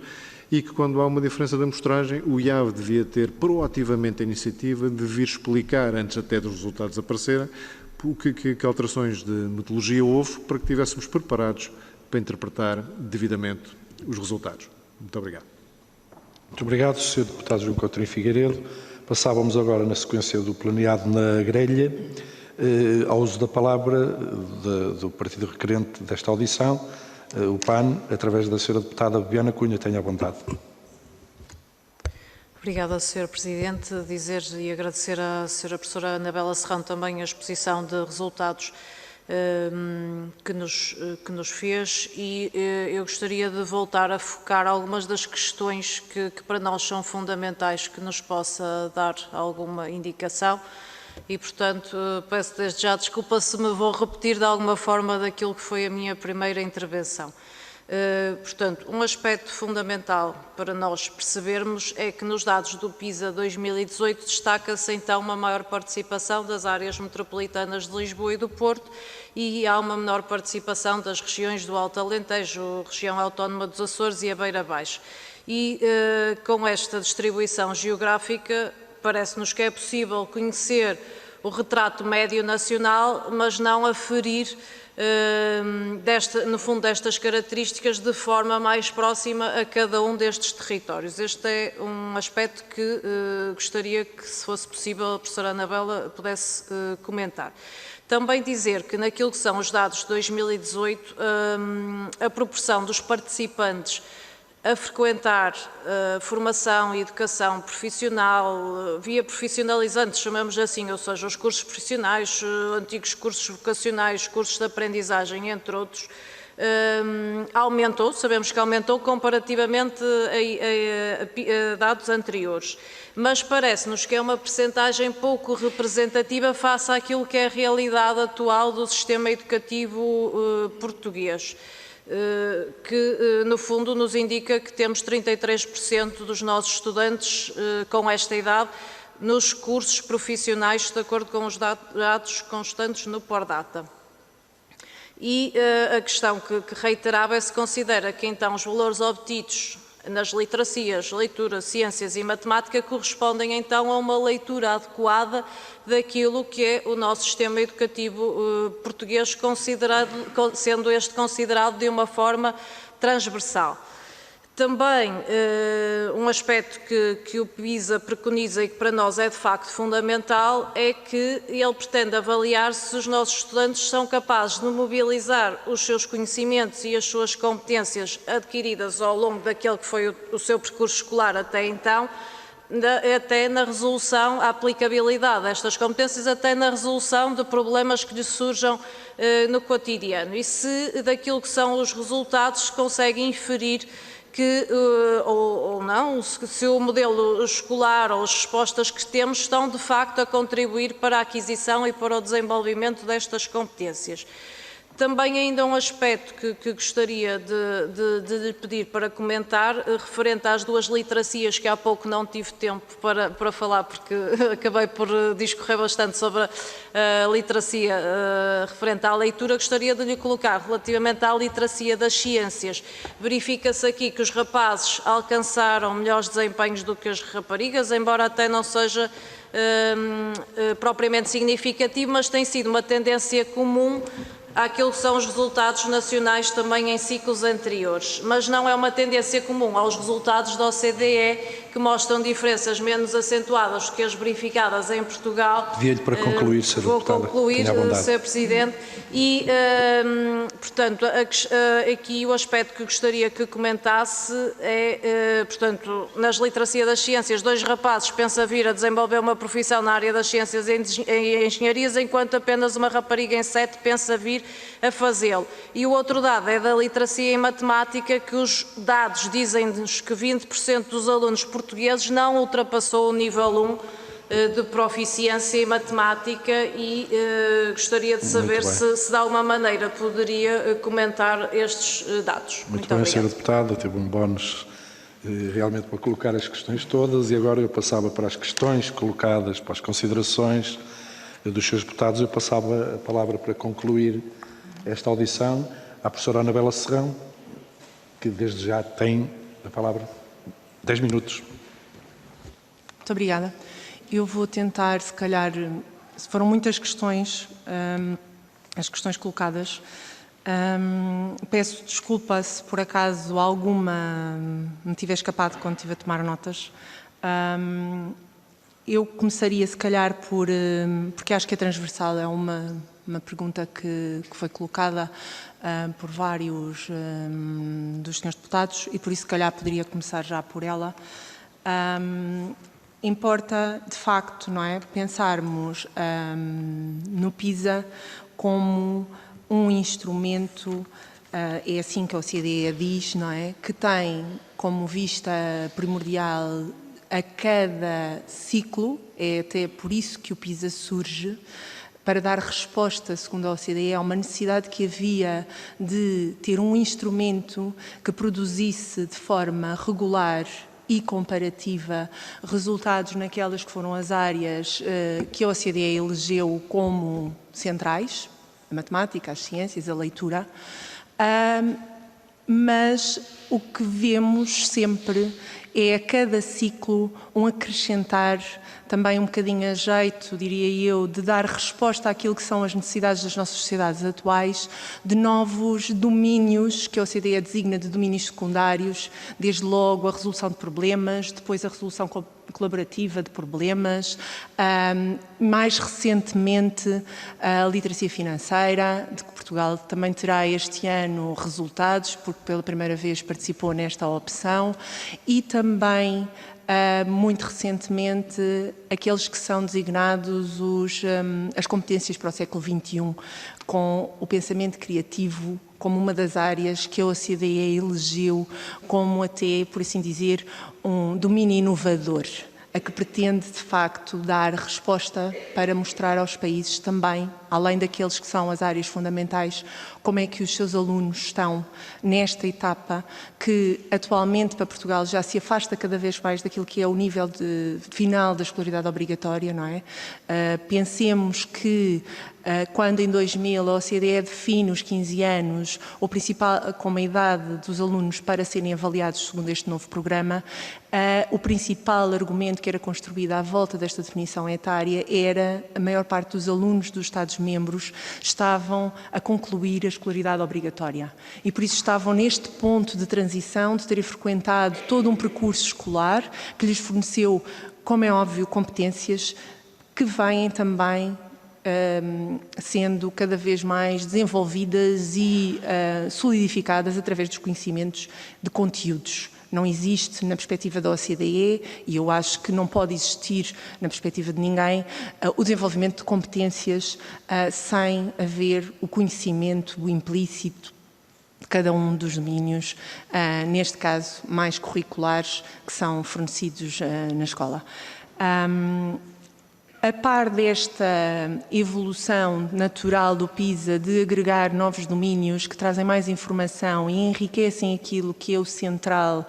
e que quando há uma diferença de amostragem, o IAV devia ter proativamente a iniciativa de vir explicar, antes até dos resultados aparecerem, que alterações de metodologia houve para que estivéssemos preparados para interpretar devidamente os resultados. Muito obrigado. Muito obrigado, Sr. Deputado João Cotrim Figueiredo. Passávamos agora, na sequência do planeado na grelha, ao uso da palavra do partido requerente desta audição, o PAN, através da Sra. Deputada Bibiana Cunha. Tenha a vontade. Obrigada, Sr. Presidente. Dizer e agradecer à Sra. Professora Anabela Serrão também a exposição de resultados que nos fez, e eu gostaria de voltar a focar algumas das questões que para nós são fundamentais, que nos possa dar alguma indicação e, portanto, peço desde já desculpa se me vou repetir de alguma forma daquilo que foi a minha primeira intervenção. Portanto, um aspecto fundamental para nós percebermos é que nos dados do PISA 2018 destaca-se então uma maior participação das áreas metropolitanas de Lisboa e do Porto e há uma menor participação das regiões do Alto Alentejo, região autónoma dos Açores e a Beira Baixa. E com esta distribuição geográfica parece-nos que é possível conhecer o retrato médio nacional, mas não aferir no fundo, destas características de forma mais próxima a cada um destes territórios. Este é um aspecto que gostaria que, se fosse possível, a professora Anabela pudesse comentar. Também dizer que naquilo que são os dados de 2018, a proporção dos participantes a frequentar formação e educação profissional, via profissionalizantes, chamamos assim, ou seja, os cursos profissionais, antigos cursos vocacionais, cursos de aprendizagem, entre outros, aumentou, sabemos que aumentou comparativamente a dados anteriores, mas parece-nos que é uma percentagem pouco representativa face àquilo que é a realidade atual do sistema educativo português, que no fundo nos indica que temos 33% dos nossos estudantes com esta idade nos cursos profissionais, de acordo com os dados constantes no Pordata. E a questão que reiterava é se considera que então os valores obtidos nas literacias, leitura, ciências e matemática correspondem então a uma leitura adequada daquilo que é o nosso sistema educativo português, sendo este considerado de uma forma transversal. Também um aspecto que o PISA preconiza e que para nós é de facto fundamental é que ele pretende avaliar se os nossos estudantes são capazes de mobilizar os seus conhecimentos e as suas competências adquiridas ao longo daquele que foi o seu percurso escolar até então, até na resolução, a aplicabilidade destas competências, até na resolução de problemas que lhes surjam no cotidiano. E se daquilo que são os resultados se consegue inferir que, ou não, se o modelo escolar ou as respostas que temos estão de facto a contribuir para a aquisição e para o desenvolvimento destas competências. Também ainda um aspecto que gostaria de lhe pedir para comentar, referente às duas literacias que há pouco não tive tempo para falar, porque acabei por discorrer bastante sobre a literacia referente à leitura, gostaria de lhe colocar relativamente à literacia das ciências. Verifica-se aqui que os rapazes alcançaram melhores desempenhos do que as raparigas, embora até não seja propriamente significativo, mas tem sido uma tendência comum àquilo que são os resultados nacionais também em ciclos anteriores, mas não é uma tendência comum aos resultados da OCDE, que mostram diferenças menos acentuadas do que as verificadas em Portugal. Pedia-lhe para concluir, Sra. Deputada. Vou concluir, Sr. Presidente, e, portanto, aqui o aspecto que gostaria que comentasse é, portanto, nas literacia das ciências, 2 rapazes pensa vir a desenvolver uma profissão na área das ciências e engenharias, enquanto apenas uma rapariga em 7 pensa vir a fazê-lo. E o outro dado é da literacia em matemática, que os dados dizem-nos que 20% dos alunos portugueses não ultrapassou o nível 1 de proficiência em matemática e gostaria de saber se de alguma maneira poderia comentar estes dados. Muito bem, Sra. Deputada, teve um bónus realmente para colocar as questões todas e agora eu passava para as questões colocadas, para as considerações dos seus deputados. Eu passava a palavra para concluir esta audição à professora Anabela Serrão, que desde já tem a palavra 10 minutos. Muito obrigada. Eu vou tentar, se calhar, se foram muitas questões, as questões colocadas, peço desculpa se por acaso alguma me tiver escapado quando estive a tomar notas. Eu começaria, se calhar, porque acho que é transversal, é uma pergunta que foi colocada por vários dos senhores deputados e por isso, se calhar, poderia começar já por ela. Importa, de facto, não é, pensarmos no PISA como um instrumento, é assim que a OCDE diz, não é, que tem como vista primordial a cada ciclo, é até por isso que o PISA surge, para dar resposta, segundo a OCDE, a uma necessidade que havia de ter um instrumento que produzisse de forma regular e comparativa resultados naquelas que foram as áreas que a OCDE elegeu como centrais, a matemática, as ciências, a leitura, mas o que vemos sempre é a cada ciclo um acrescentar também um bocadinho a jeito, diria eu, de dar resposta àquilo que são as necessidades das nossas sociedades atuais, de novos domínios que a OCDE designa de domínios secundários, desde logo a resolução de problemas, depois a resolução colaborativa de problemas, mais recentemente a literacia financeira, de que Portugal também terá este ano resultados, porque pela primeira vez participou nesta opção, e também muito recentemente aqueles que são designados as competências para o século XXI, com o pensamento criativo como uma das áreas que a OCDE elegeu como até, por assim dizer, um domínio inovador, a que pretende, de facto, dar resposta para mostrar aos países também, além daqueles que são as áreas fundamentais, como é que os seus alunos estão nesta etapa que, atualmente, para Portugal, já se afasta cada vez mais daquilo que é o nível final da escolaridade obrigatória, não é? Pensemos que, quando em 2000 a OCDE define os 15 anos o principal, como a idade dos alunos para serem avaliados segundo este novo programa, o principal argumento que era construído à volta desta definição etária era a maior parte dos alunos dos Estados-membros estavam a concluir a escolaridade obrigatória e por isso estavam neste ponto de transição de terem frequentado todo um percurso escolar que lhes forneceu, como é óbvio, competências que vêm também sendo cada vez mais desenvolvidas e solidificadas através dos conhecimentos de conteúdos. Não existe na perspectiva da OCDE, e eu acho que não pode existir na perspectiva de ninguém, o desenvolvimento de competências sem haver o conhecimento implícito de cada um dos domínios, neste caso mais curriculares, que são fornecidos na escola. A par desta evolução natural do PISA de agregar novos domínios que trazem mais informação e enriquecem aquilo que é o central,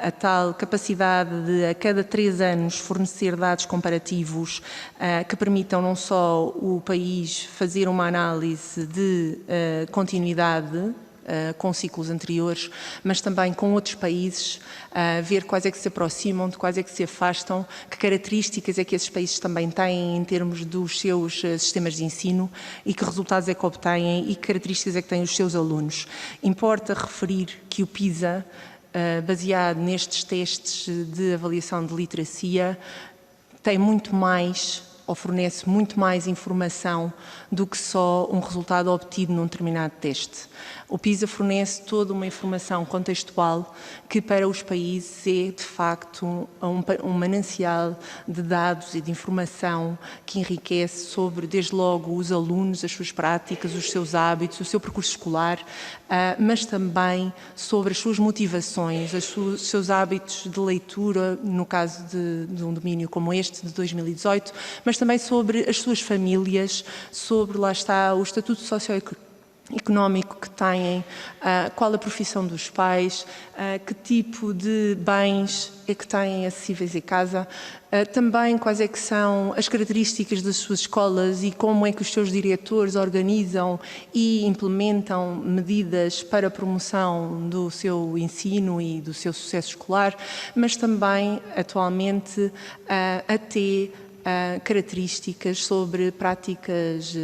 a tal capacidade de a cada 3 anos fornecer dados comparativos que permitam não só o país fazer uma análise de continuidade com ciclos anteriores, mas também com outros países, ver quais é que se aproximam, de quais é que se afastam, que características é que esses países também têm em termos dos seus sistemas de ensino e que resultados é que obtêm e que características é que têm os seus alunos. Importa referir que o PISA, baseado nestes testes de avaliação de literacia, tem muito mais ou fornece muito mais informação do que só um resultado obtido num determinado teste. O PISA fornece toda uma informação contextual que para os países é, de facto, um manancial de dados e de informação que enriquece sobre, desde logo, os alunos, as suas práticas, os seus hábitos, o seu percurso escolar, mas também sobre as suas motivações, os seus hábitos de leitura, no caso de um domínio como este, de 2018, mas também sobre as suas famílias, sobre, lá está, o estatuto socioeconómico que têm, qual a profissão dos pais, que tipo de bens é que têm acessíveis em casa, também quais é que são as características das suas escolas e como é que os seus diretores organizam e implementam medidas para a promoção do seu ensino e do seu sucesso escolar, mas também, atualmente, até características sobre práticas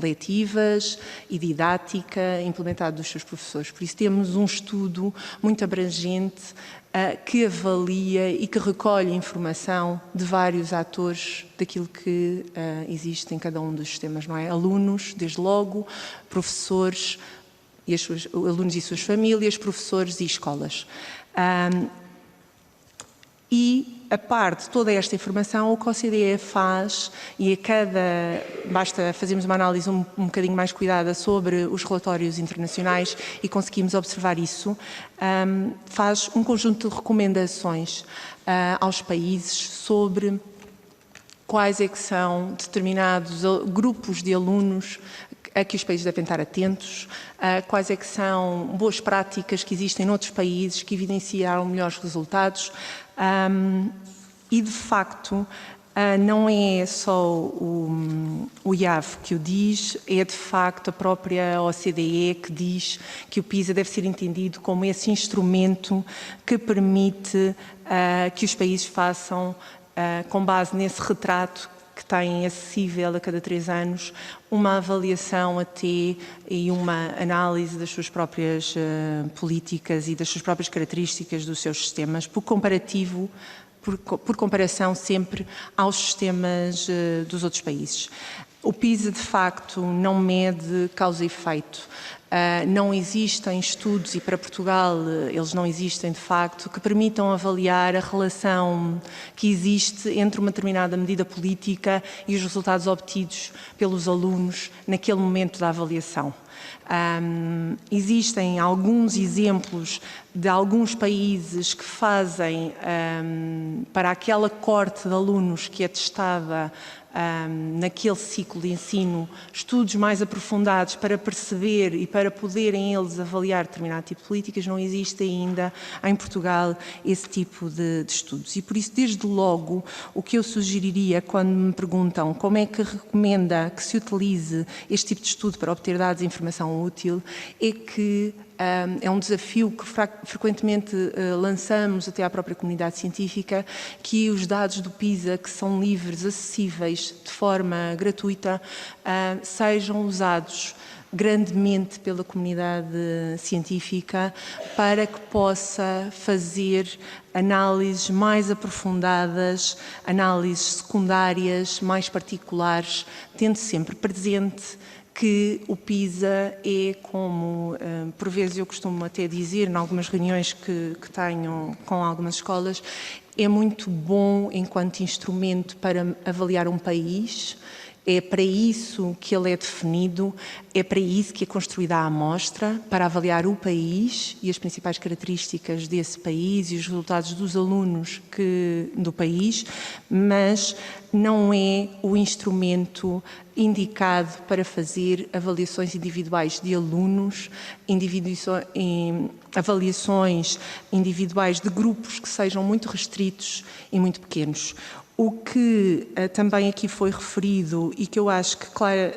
letivas e didática implementada dos seus professores. Por isso temos um estudo muito abrangente que avalia e que recolhe informação de vários atores daquilo que existe em cada um dos sistemas, não é? Alunos, desde logo, professores, e alunos e suas famílias, professores e escolas. E, a par de toda esta informação, o que a OCDE faz, e basta fazermos uma análise um bocadinho mais cuidada sobre os relatórios internacionais e conseguimos observar isso, faz um conjunto de recomendações aos países sobre quais é que são determinados grupos de alunos a que os países devem estar atentos, quais é que são boas práticas que existem noutros países que evidenciaram melhores resultados e, de facto, não é só o IAV que o diz, é de facto a própria OCDE que diz que o PISA deve ser entendido como esse instrumento que permite que os países façam, com base nesse retrato que têm acessível a cada 3 anos, uma avaliação até e uma análise das suas próprias políticas e das suas próprias características dos seus sistemas, por comparação sempre aos sistemas dos outros países. O PISA, de facto, não mede causa e efeito. Não existem estudos, e para Portugal eles não existem de facto, que permitam avaliar a relação que existe entre uma determinada medida política e os resultados obtidos pelos alunos naquele momento da avaliação. Existem alguns exemplos de alguns países que fazem para aquela coorte de alunos que é testada naquele ciclo de ensino, estudos mais aprofundados para perceber e para poderem eles avaliar determinado tipo de políticas. Não existe ainda em Portugal esse tipo de estudos. E por isso, desde logo, o que eu sugeriria quando me perguntam como é que recomenda que se utilize este tipo de estudo para obter dados e informação útil, é que é um desafio que frequentemente lançamos até à própria comunidade científica, que os dados do PISA, que são livres, acessíveis de forma gratuita, sejam usados grandemente pela comunidade científica para que possa fazer análises mais aprofundadas, análises secundárias, mais particulares, tendo sempre presente que o PISA é como, por vezes eu costumo até dizer, em algumas reuniões que tenho com algumas escolas, é muito bom enquanto instrumento para avaliar um país. É para isso que ele é definido, é para isso que é construída a amostra, para avaliar o país e as principais características desse país e os resultados dos alunos do país, mas não é o instrumento indicado para fazer avaliações individuais de alunos, avaliações individuais de grupos que sejam muito restritos e muito pequenos. O que também aqui foi referido e que eu acho que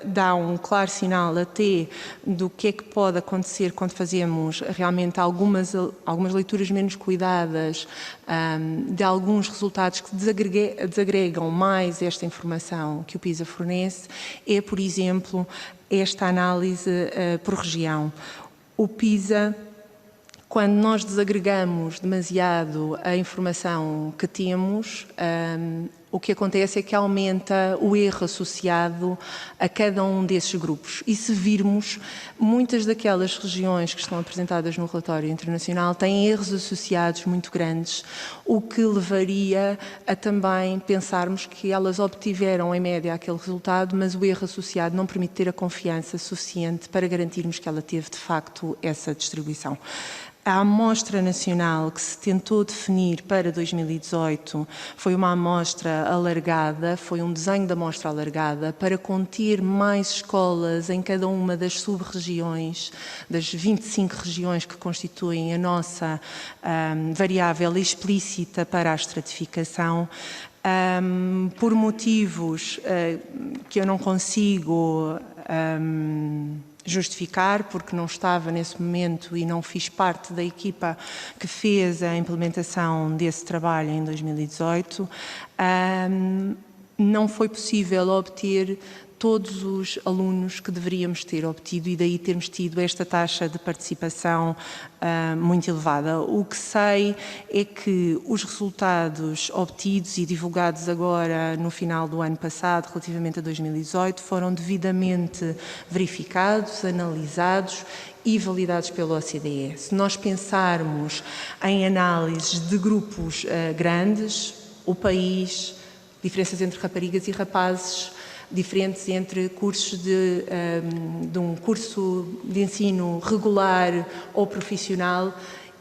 dá um claro sinal até do que é que pode acontecer quando fazemos realmente algumas leituras menos cuidadas de alguns resultados que desagregam mais esta informação que o PISA fornece, é, por exemplo, esta análise por região. O PISA, quando nós desagregamos demasiado a informação que temos, o que acontece é que aumenta o erro associado a cada um desses grupos. E se virmos, muitas daquelas regiões que estão apresentadas no relatório internacional têm erros associados muito grandes, o que levaria a também pensarmos que elas obtiveram em média aquele resultado, mas o erro associado não permite ter a confiança suficiente para garantirmos que ela teve de facto essa distribuição. A amostra nacional que se tentou definir para 2018 foi uma amostra alargada, foi um desenho de amostra alargada para conter mais escolas em cada uma das sub-regiões, das 25 regiões que constituem a nossa variável explícita para a estratificação. Por motivos que eu não consigo justificar, porque não estava nesse momento e não fiz parte da equipa que fez a implementação desse trabalho em 2018, não foi possível obter todos os alunos que deveríamos ter obtido e daí termos tido esta taxa de participação muito elevada. O que sei é que os resultados obtidos e divulgados agora no final do ano passado, relativamente a 2018, foram devidamente verificados, analisados e validados pela OCDE. Se nós pensarmos em análises de grupos grandes, o país, diferenças entre raparigas e rapazes, diferentes entre cursos de um curso de ensino regular ou profissional,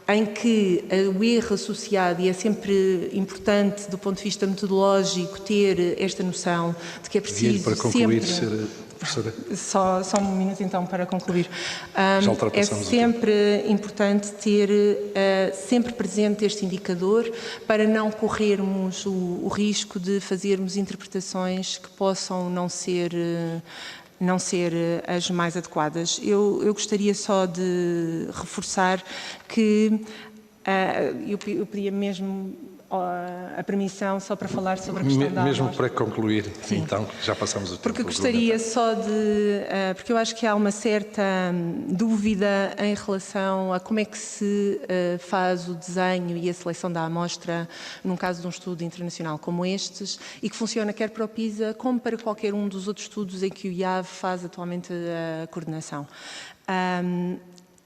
em que o erro associado, e é sempre importante do ponto de vista metodológico ter esta noção de que é preciso para concluir, sempre... professora. Só um minuto então para concluir. Já É ultrapassamos o sempre importante ter sempre presente este indicador para não corrermos o risco de fazermos interpretações que possam não ser as mais adequadas. Eu gostaria só de reforçar que eu pedia mesmo a permissão só para falar sobre a questão da Mesmo amostra. para concluir, então, que já passamos o tempo. Porque gostaria só de... porque eu acho que há uma certa dúvida em relação a como é que se faz o desenho e a seleção da amostra num caso de um estudo internacional como estes e que funciona quer para o PISA como para qualquer um dos outros estudos em que o IAV faz atualmente a coordenação.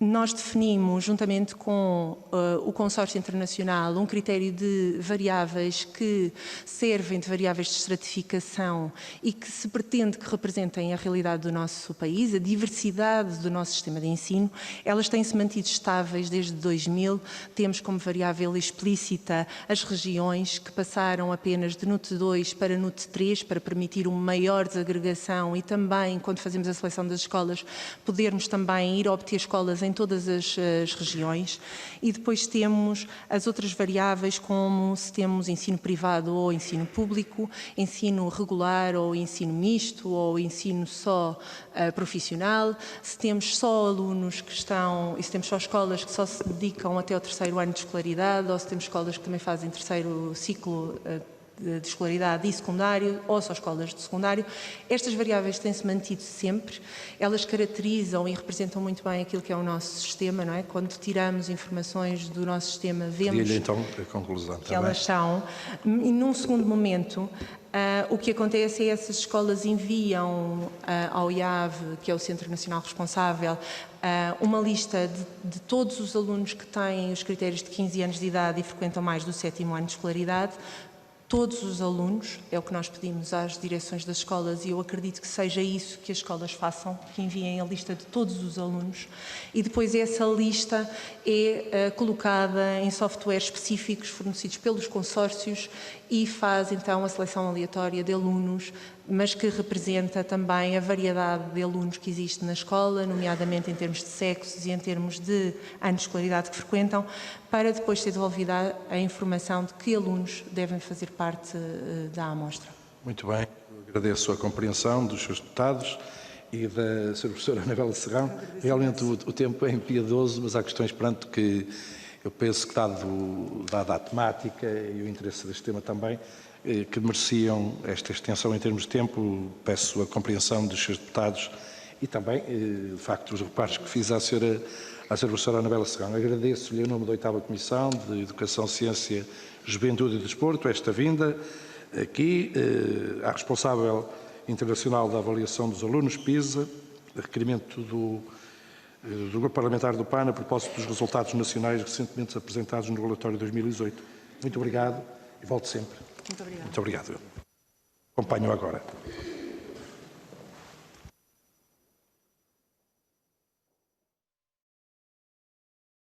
Nós definimos, juntamente com o consórcio internacional, um critério de variáveis que servem de variáveis de estratificação e que se pretende que representem a realidade do nosso país, a diversidade do nosso sistema de ensino. Elas têm-se mantido estáveis desde 2000. Temos como variável explícita as regiões que passaram apenas de NUT 2 para NUT 3 para permitir uma maior desagregação e também, quando fazemos a seleção das escolas, podermos também ir obter escolas em todas as regiões. E depois temos as outras variáveis, como se temos ensino privado ou ensino público, ensino regular ou ensino misto, ou ensino só profissional, se temos só alunos que estão, e se temos só escolas que só se dedicam até ao 3º ano de escolaridade, ou se temos escolas que também fazem 3º ciclo de escolaridade e secundário, ou só escolas de secundário. Estas variáveis têm-se mantido sempre, elas caracterizam e representam muito bem aquilo que é o nosso sistema, não é? Quando tiramos informações do nosso sistema, vemos Pedi-lhe então a conclusão que também. elas são. E num segundo momento, o que acontece é que essas escolas enviam ao IAV, que é o Centro Nacional Responsável, uma lista de todos os alunos que têm os critérios de 15 anos de idade e frequentam mais do 7º ano de escolaridade. Todos os alunos, é o que nós pedimos às direções das escolas e eu acredito que seja isso que as escolas façam, que enviem a lista de todos os alunos e depois essa lista é colocada em softwares específicos fornecidos pelos consórcios e faz então a seleção aleatória de alunos, mas que representa também a variedade de alunos que existe na escola, nomeadamente em termos de sexos e em termos de anos de escolaridade que frequentam, para depois ser devolvida a informação de que alunos devem fazer parte da amostra. Muito bem, eu agradeço a compreensão dos seus deputados e da Sra. Professora Anabela Serrão. Realmente o tempo é impiedoso, mas há questões, pronto, que eu penso que, dada a temática e o interesse deste tema também, que mereciam esta extensão em termos de tempo. Peço a compreensão dos seus deputados e também, de facto, os reparos que fiz à Sra. Professora Anabela Serrão. Agradeço-lhe, em nome da 8ª Comissão de Educação, Ciência, Juventude e Desporto, esta vinda aqui à responsável internacional da avaliação dos alunos, PISA, requerimento do Grupo Parlamentar do PAN a propósito dos resultados nacionais recentemente apresentados no relatório de 2018. Muito obrigado e volto sempre. Muito obrigada. Muito obrigado. Acompanho agora.